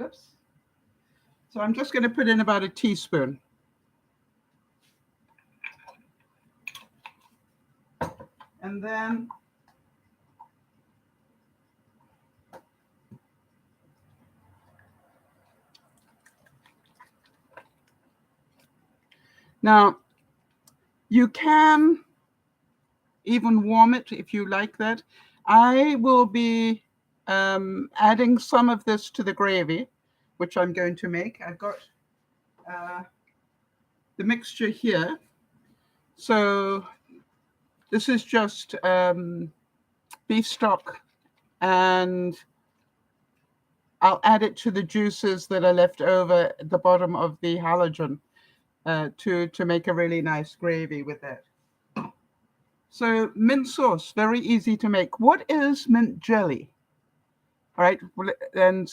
Oops. So I'm just going to put in about a teaspoon. And then now you can even warm it if you like that. I will be adding some of this to the gravy, which I'm going to make. I've got the mixture here. So this is just beef stock, and I'll add it to the juices that are left over at the bottom of the halogen to make a really nice gravy with that. So mint sauce, very easy to make. What is mint jelly? All right, and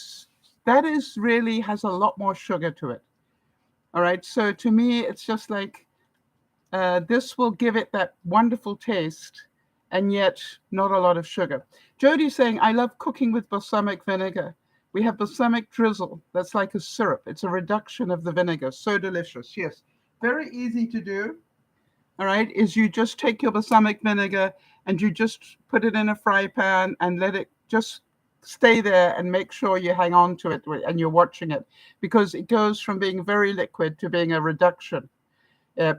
that is really has a lot more sugar to it. All right, so to me, it's just like this will give it that wonderful taste and yet not a lot of sugar. Jody's saying, I love cooking with balsamic vinegar. We have balsamic drizzle. That's like a syrup. It's a reduction of the vinegar. So delicious. Yes, very easy to do. all right, is you just take your balsamic vinegar and you just put it in a fry pan and let it just stay there and make sure you hang on to it and you're watching it, because it goes from being very liquid to being a reduction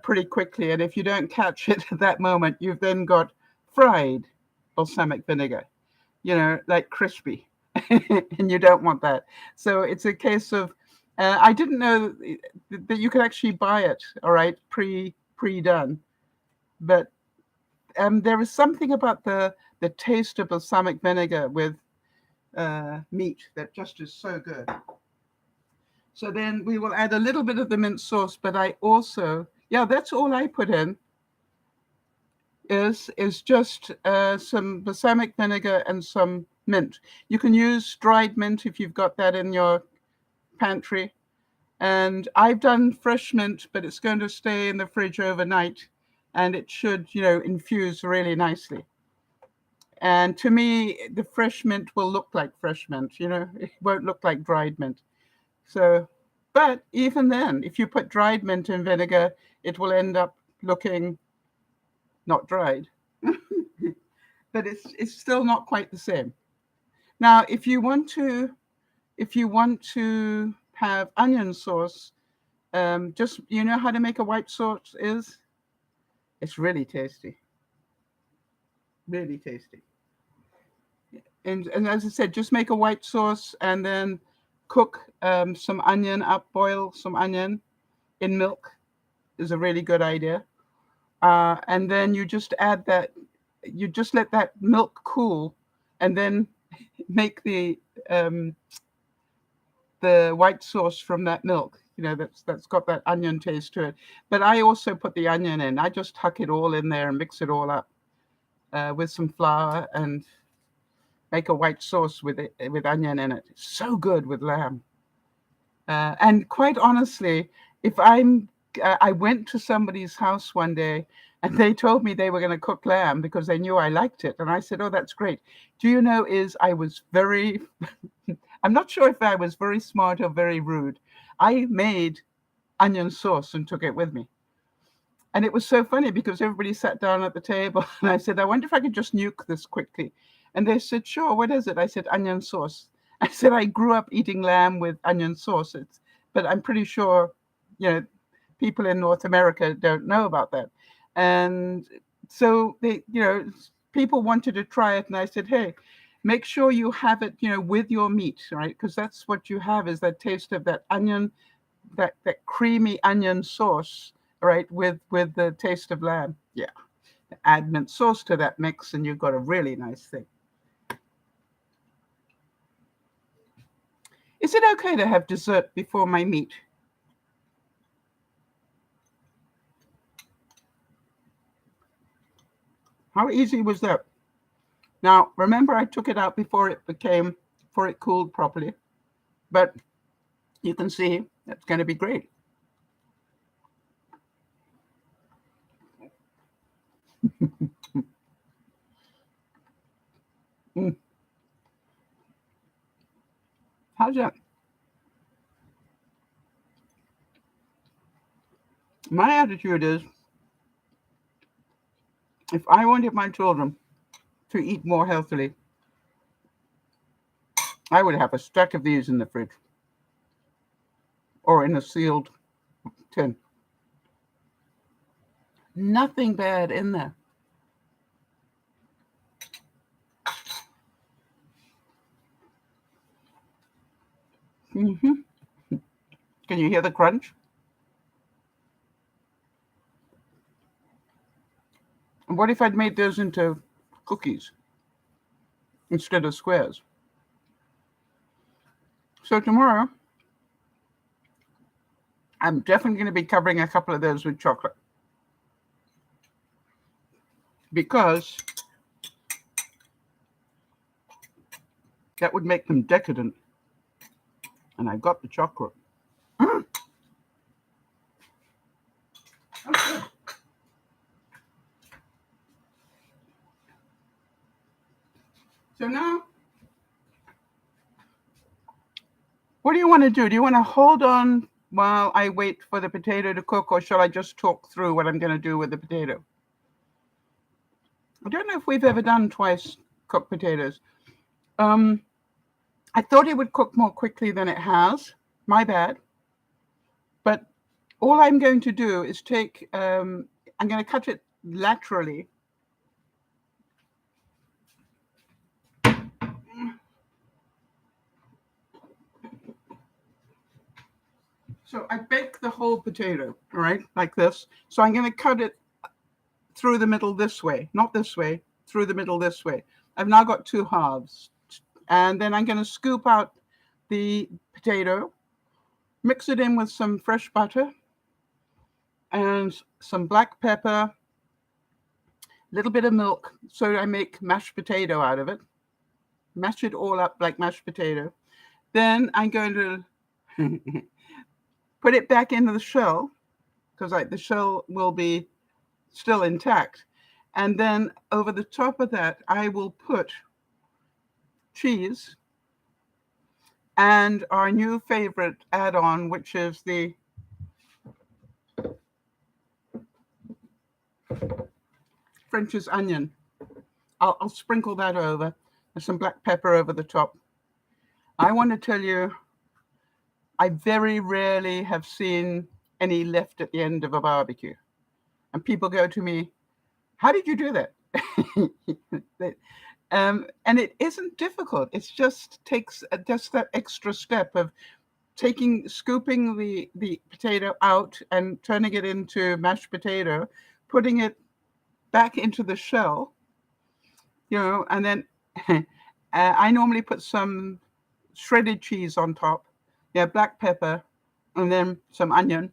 pretty quickly. And if you don't catch it at that moment, you've then got fried balsamic vinegar, like crispy, and you don't want that. So it's a case of, I didn't know that you could actually buy it, all right, pre-done. But there is something about the taste of balsamic vinegar with meat that just is so good. So then we will add a little bit of the mint sauce, but I also, that's all I put in is just some balsamic vinegar and some mint. You can use dried mint if you've got that in your pantry. And I've done fresh mint, but it's going to stay in the fridge overnight and it should, infuse really nicely. And to me, the fresh mint will look like fresh mint, it won't look like dried mint. So, but even then, if you put dried mint in vinegar, it will end up looking not dried. But it's still not quite the same. Now, if you want to have onion sauce, just how to make a white sauce is? It's really tasty. Really tasty. And as I said, just make a white sauce and then cook some onion up, boil some onion in milk is a really good idea. And then you just add that, you just let that milk cool and then make the white sauce from that milk, that's got that onion taste to it. But I also put the onion in. I just tuck it all in there and mix it all up with some flour and make a white sauce with onion in it. It's so good with lamb. And quite honestly, if I went to somebody's house one day and they told me they were going to cook lamb because they knew I liked it. And I said, oh, that's great. Do you know, I was very, I'm not sure if I was very smart or very rude. I made onion sauce and took it with me. And it was so funny because everybody sat down at the table and I said, I wonder if I could just nuke this quickly. And they said, sure, what is it? I said, onion sauce. I said, I grew up eating lamb with onion sauce. But I'm pretty sure, people in North America don't know about that. And so they, people wanted to try it. And I said, hey, make sure you have it, with your meat, right? Because that's what you have is that taste of that onion, that creamy onion sauce, right? With the taste of lamb. Yeah. Add mint sauce to that mix and you've got a really nice thing. Is it okay to have dessert before my meat? How easy was that? Now, remember I took it out before it cooled properly, but you can see that's going to be great. How's that? My attitude is, if I wanted my children to eat more healthily, I would have a stack of these in the fridge or in a sealed tin. Nothing bad in there. Can you hear the crunch? And what if I'd made those into cookies instead of squares? So tomorrow, I'm definitely going to be covering a couple of those with chocolate because that would make them decadent. And I've got the chocolate. Okay. So now, what do you want to do? Do you want to hold on while I wait for the potato to cook, or shall I just talk through what I'm going to do with the potato? I don't know if we've ever done twice cooked potatoes. I thought it would cook more quickly than it has. My bad. But all I'm going to do is I'm going to cut it laterally. So I bake the whole potato, all right, like this. So I'm going to cut it through the middle this way, not this way, through the middle this way. I've now got two halves. And then I'm going to scoop out the potato, mix it in with some fresh butter and some black pepper, a little bit of milk. So I make mashed potato out of it. Mash it all up like mashed potato. Then I'm going to put it back into the shell, because the shell will be still intact. And then over the top of that, I will put cheese and our new favorite add-on, which is the French's onion. I'll sprinkle that over, and some black pepper over the top. I want to tell you, I very rarely have seen any left at the end of a barbecue. And people go to me, how did you do that? And it isn't difficult. It just takes just that extra step of scooping the potato out and turning it into mashed potato, putting it back into the shell, and then I normally put some shredded cheese on top, black pepper, and then some onion,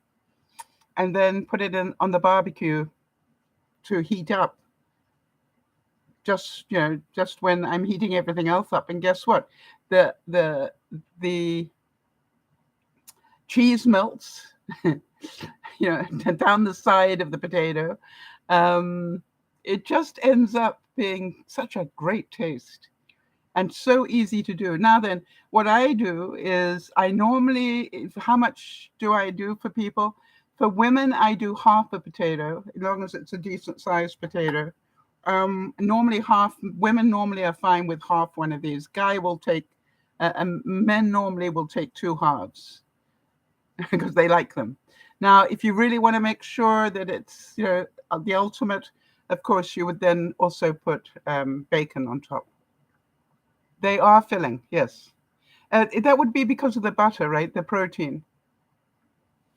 and then put it on the barbecue to heat up. Just when I'm heating everything else up, and guess what? The cheese melts, down the side of the potato. It just ends up being such a great taste and so easy to do. Now then, what I do is how much do I do for people? For women, I do half a potato, as long as it's a decent sized potato. Normally women normally are fine with half one of these. Men normally will take two halves because they like them. Now, if you really want to make sure that it's, the ultimate, of course, you would then also put bacon on top. They are filling, yes. That would be because of the butter, right? The protein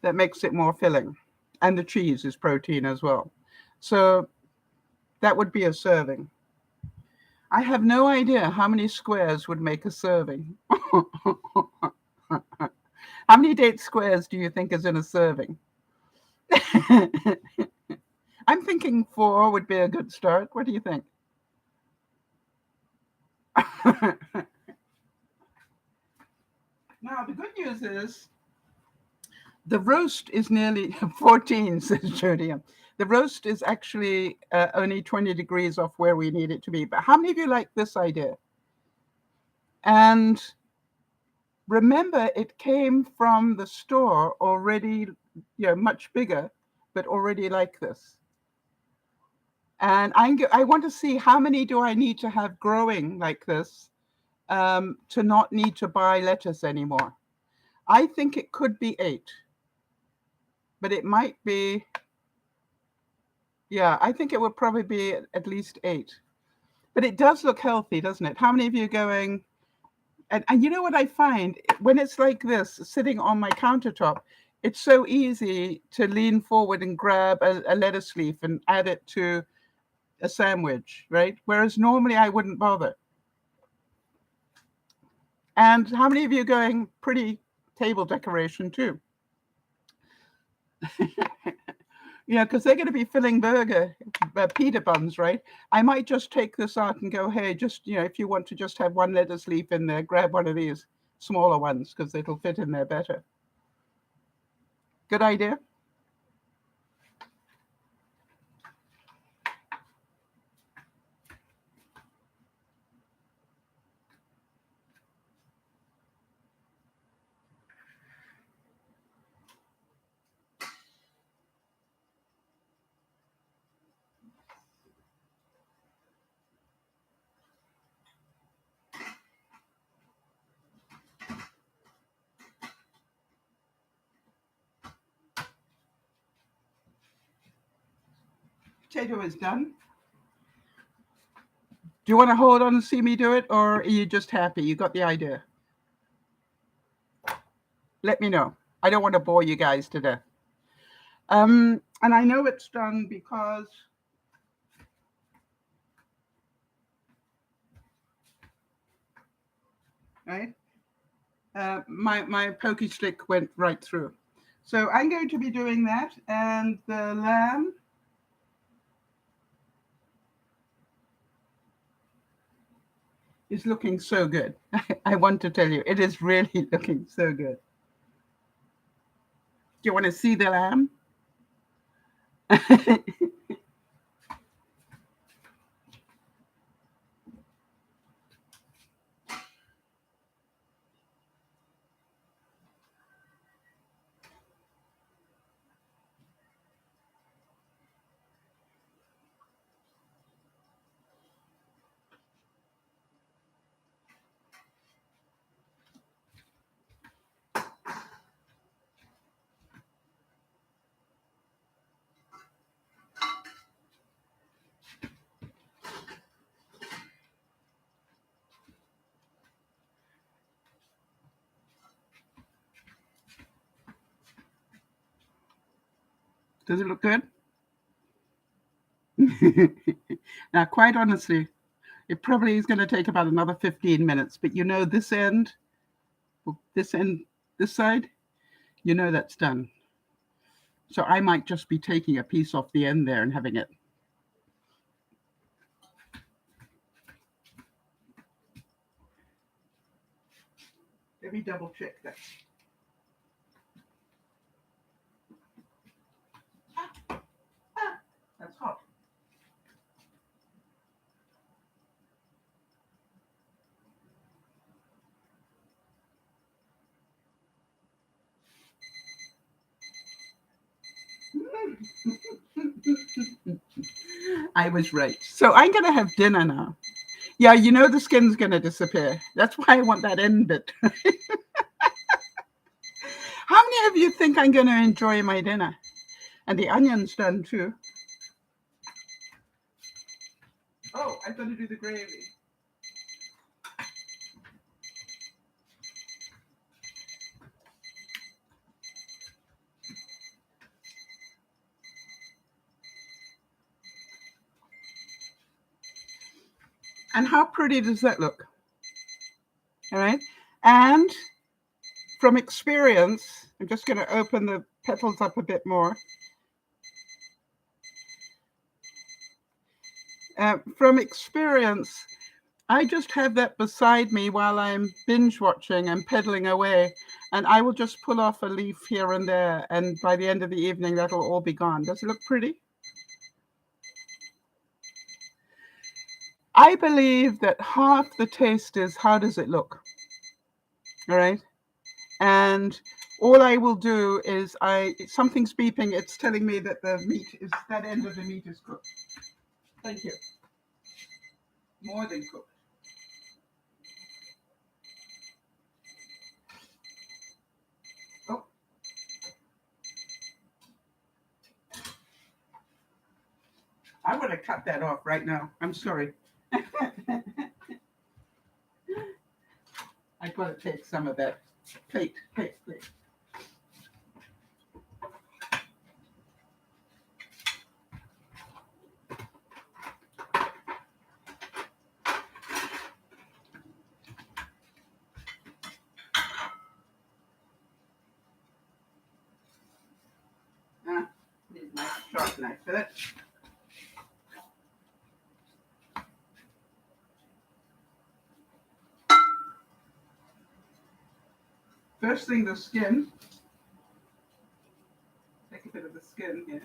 that makes it more filling. And the cheese is protein as well. So that would be a serving. I have no idea how many squares would make a serving. How many date squares do you think is in a serving? I'm thinking 4 would be a good start. What do you think? Now, the good news is the roast is nearly 14, says Jody. The roast is actually only 20 degrees off where we need it to be. But how many of you like this idea? And remember, it came from the store already, much bigger, but already like this. And I want to see how many do I need to have growing like this to not need to buy lettuce anymore. I think it could be 8, but it might be, I think it would probably be at least 8. But it does look healthy, doesn't it? How many of you are going, and you know what I find? When it's like this, sitting on my countertop, it's so easy to lean forward and grab a lettuce leaf and add it to a sandwich, right? Whereas normally I wouldn't bother. And how many of you are going pretty table decoration too? Because they're going to be filling pita buns, right? I might just take this out and go, hey, just, if you want to just have one lettuce leaf in there, grab one of these smaller ones because it'll fit in there better. Good idea? potato is done. Do you want to hold on and see me do it, or are you just happy? You got the idea? Let me know. I don't want to bore you guys to death. And I know it's done because right, my pokey stick went right through. So I'm going to be doing that, and the lamb is looking so good. I want to tell you, it is really looking so good. Do you want to see the lamb? Does it look good? Now, quite honestly, it probably is going to take about another 15 minutes, but you know, this end, this side, you know that's done. So I might just be taking a piece off the end there and having it. Let me double check that. That's hot. I was right. So I'm going to have dinner now. Yeah, you know the skin's going to disappear. That's why I want that end bit. How many of you think I'm going to enjoy my dinner? And the onion's done too. Oh, I've got to do the gravy. And how pretty does that look? All right. And from experience, I'm just going to open the petals up a bit more. From experience, I just have that beside me while I'm binge watching and pedaling away, and I will just pull off a leaf here and there, and by the end of the evening, that'll all be gone. Does it look pretty? I believe that half the taste is how does it look? All right. And all I will do is something's beeping. It's telling me that that end of the meat is cooked. Thank you. More than cooked. Oh. I want to cut that off right now. I'm sorry. I've got to take some of that. Plate. Need my sharp knife for that. First thing, the skin. Take a bit of the skin here.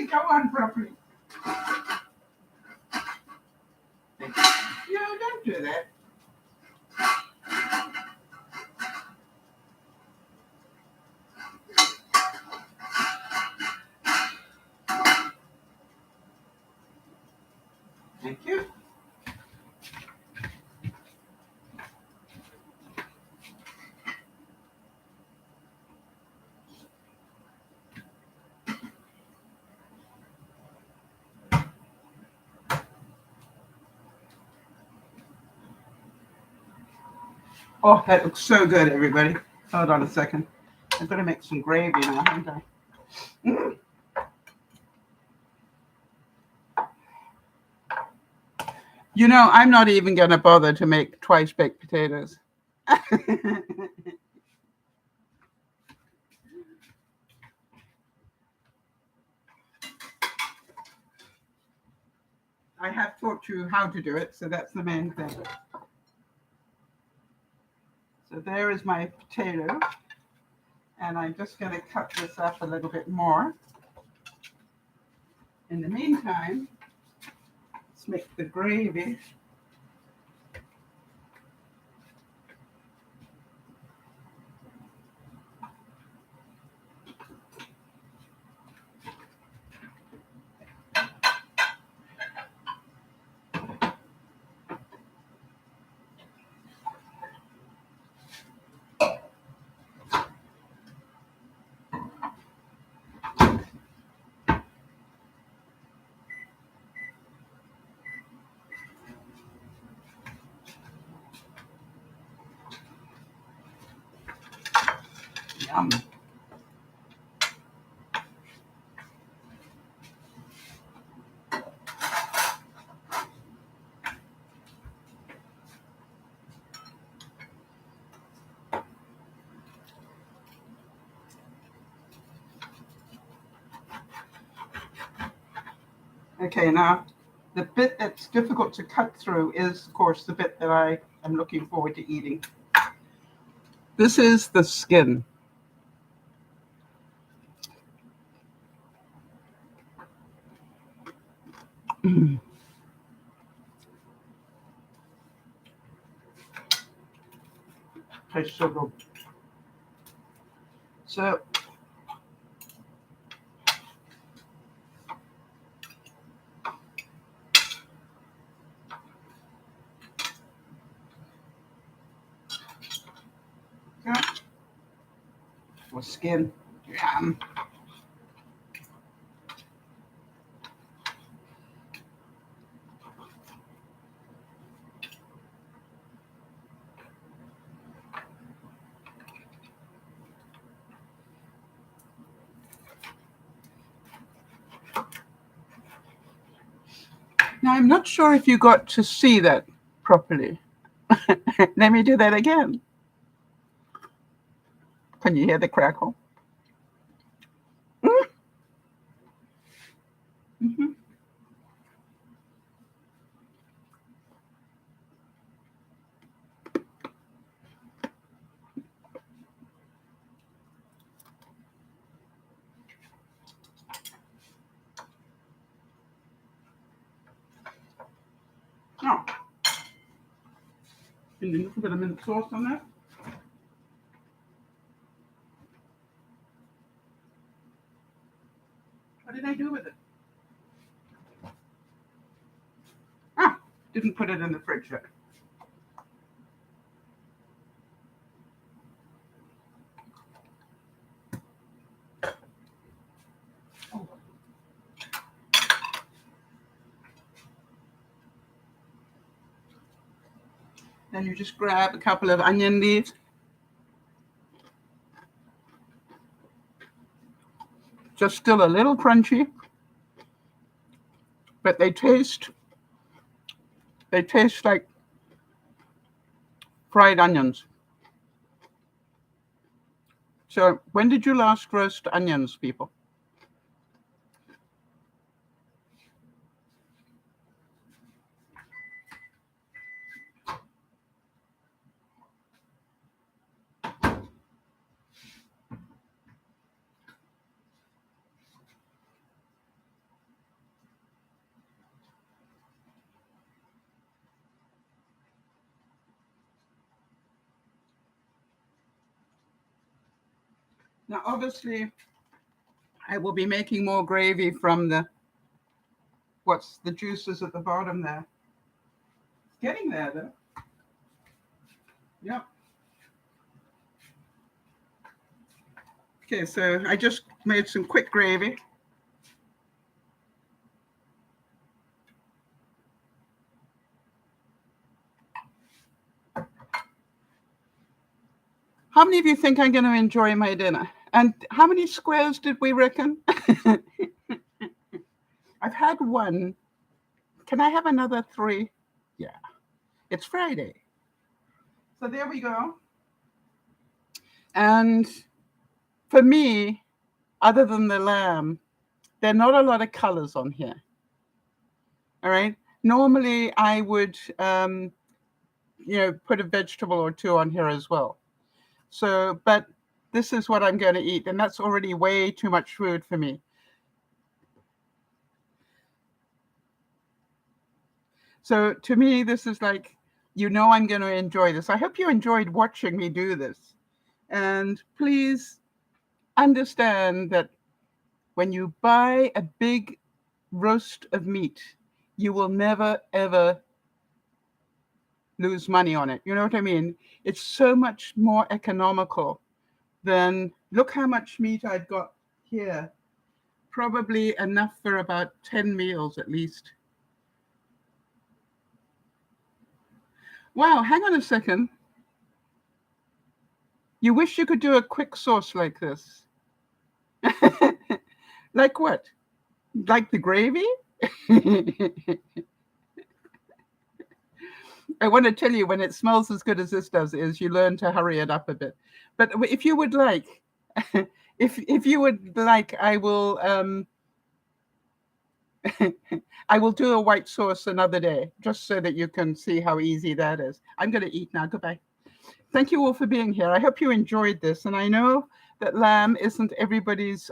go on properly. No, don't do that. Thank you. Oh, that looks so good, everybody. Hold on a second. I'm going to make some gravy now, aren't I? You know, I'm not even going to bother to make twice baked potatoes. I have taught you how to do it, so that's the main thing. So there is my potato, and I'm just going to cut this up a little bit more. In the meantime, let's make the gravy. Yum. Okay, now the bit that's difficult to cut through is, of course, the bit that I am looking forward to eating. This is the skin. Tastes so good. So yeah, with skin. Yum. Now, I'm not sure if you got to see that properly. Let me do that again. Can you hear the crackle? Mm-hmm. Oh. And a little bit of mint sauce on that. What did I do with it? Ah, didn't put it in the fridge yet. Oh. Then you just grab a couple of onion leaves. Just still a little crunchy, but they taste like fried onions. So when did you last roast onions, people? Now, obviously, I will be making more gravy from the juices at the bottom there. It's getting there, though. Yep. Okay, so I just made some quick gravy. How many of you think I'm going to enjoy my dinner? And how many squares did we reckon? I've had one. Can I have another 3? Yeah. It's Friday. So there we go. And for me, other than the lamb, there are not a lot of colors on here. All right. Normally, I would, put a vegetable or 2 on here as well. So, but this is what I'm going to eat, and that's already way too much food for me. So to me, this is like, I'm going to enjoy this. I hope you enjoyed watching me do this. And please understand that when you buy a big roast of meat, you will never, ever lose money on it. You know what I mean? It's so much more economical than, look how much meat I've got here. Probably enough for about 10 meals at least. Wow, hang on a second. You wish you could do a quick sauce like this. Like what? Like the gravy? I want to tell you, when it smells as good as this does, is you learn to hurry it up a bit. But if you would like, if you would like, I will I will do a white sauce another day, just so that you can see how easy that is. I'm going to eat now. Goodbye. Thank you all for being here. I hope you enjoyed this. And I know that lamb isn't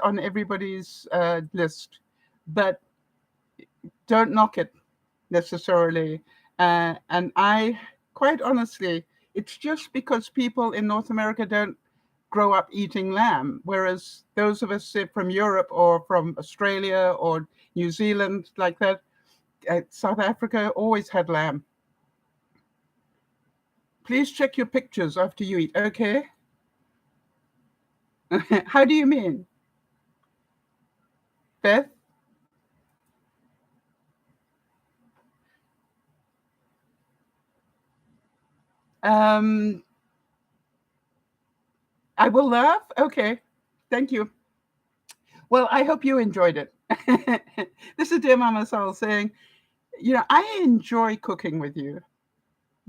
on everybody's list, but don't knock it necessarily. And I, quite honestly, it's just because people in North America don't grow up eating lamb, whereas those of us, say, from Europe or from Australia or New Zealand, like that, South Africa always had lamb. Please check your pictures after you eat, okay? How do you mean? Beth? I will laugh? Okay. Thank you. Well, I hope you enjoyed it. This is DearMamaSal saying, I enjoy cooking with you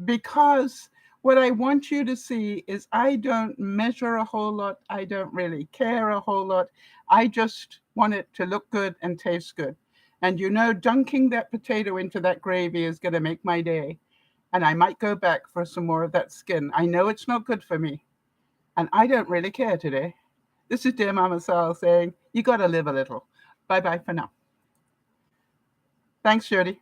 because what I want you to see is I don't measure a whole lot. I don't really care a whole lot. I just want it to look good and taste good. And dunking that potato into that gravy is going to make my day. And I might go back for some more of that skin. I know it's not good for me. And I don't really care today. This is DearMamaSal saying, you got to live a little. Bye-bye for now. Thanks, Jody.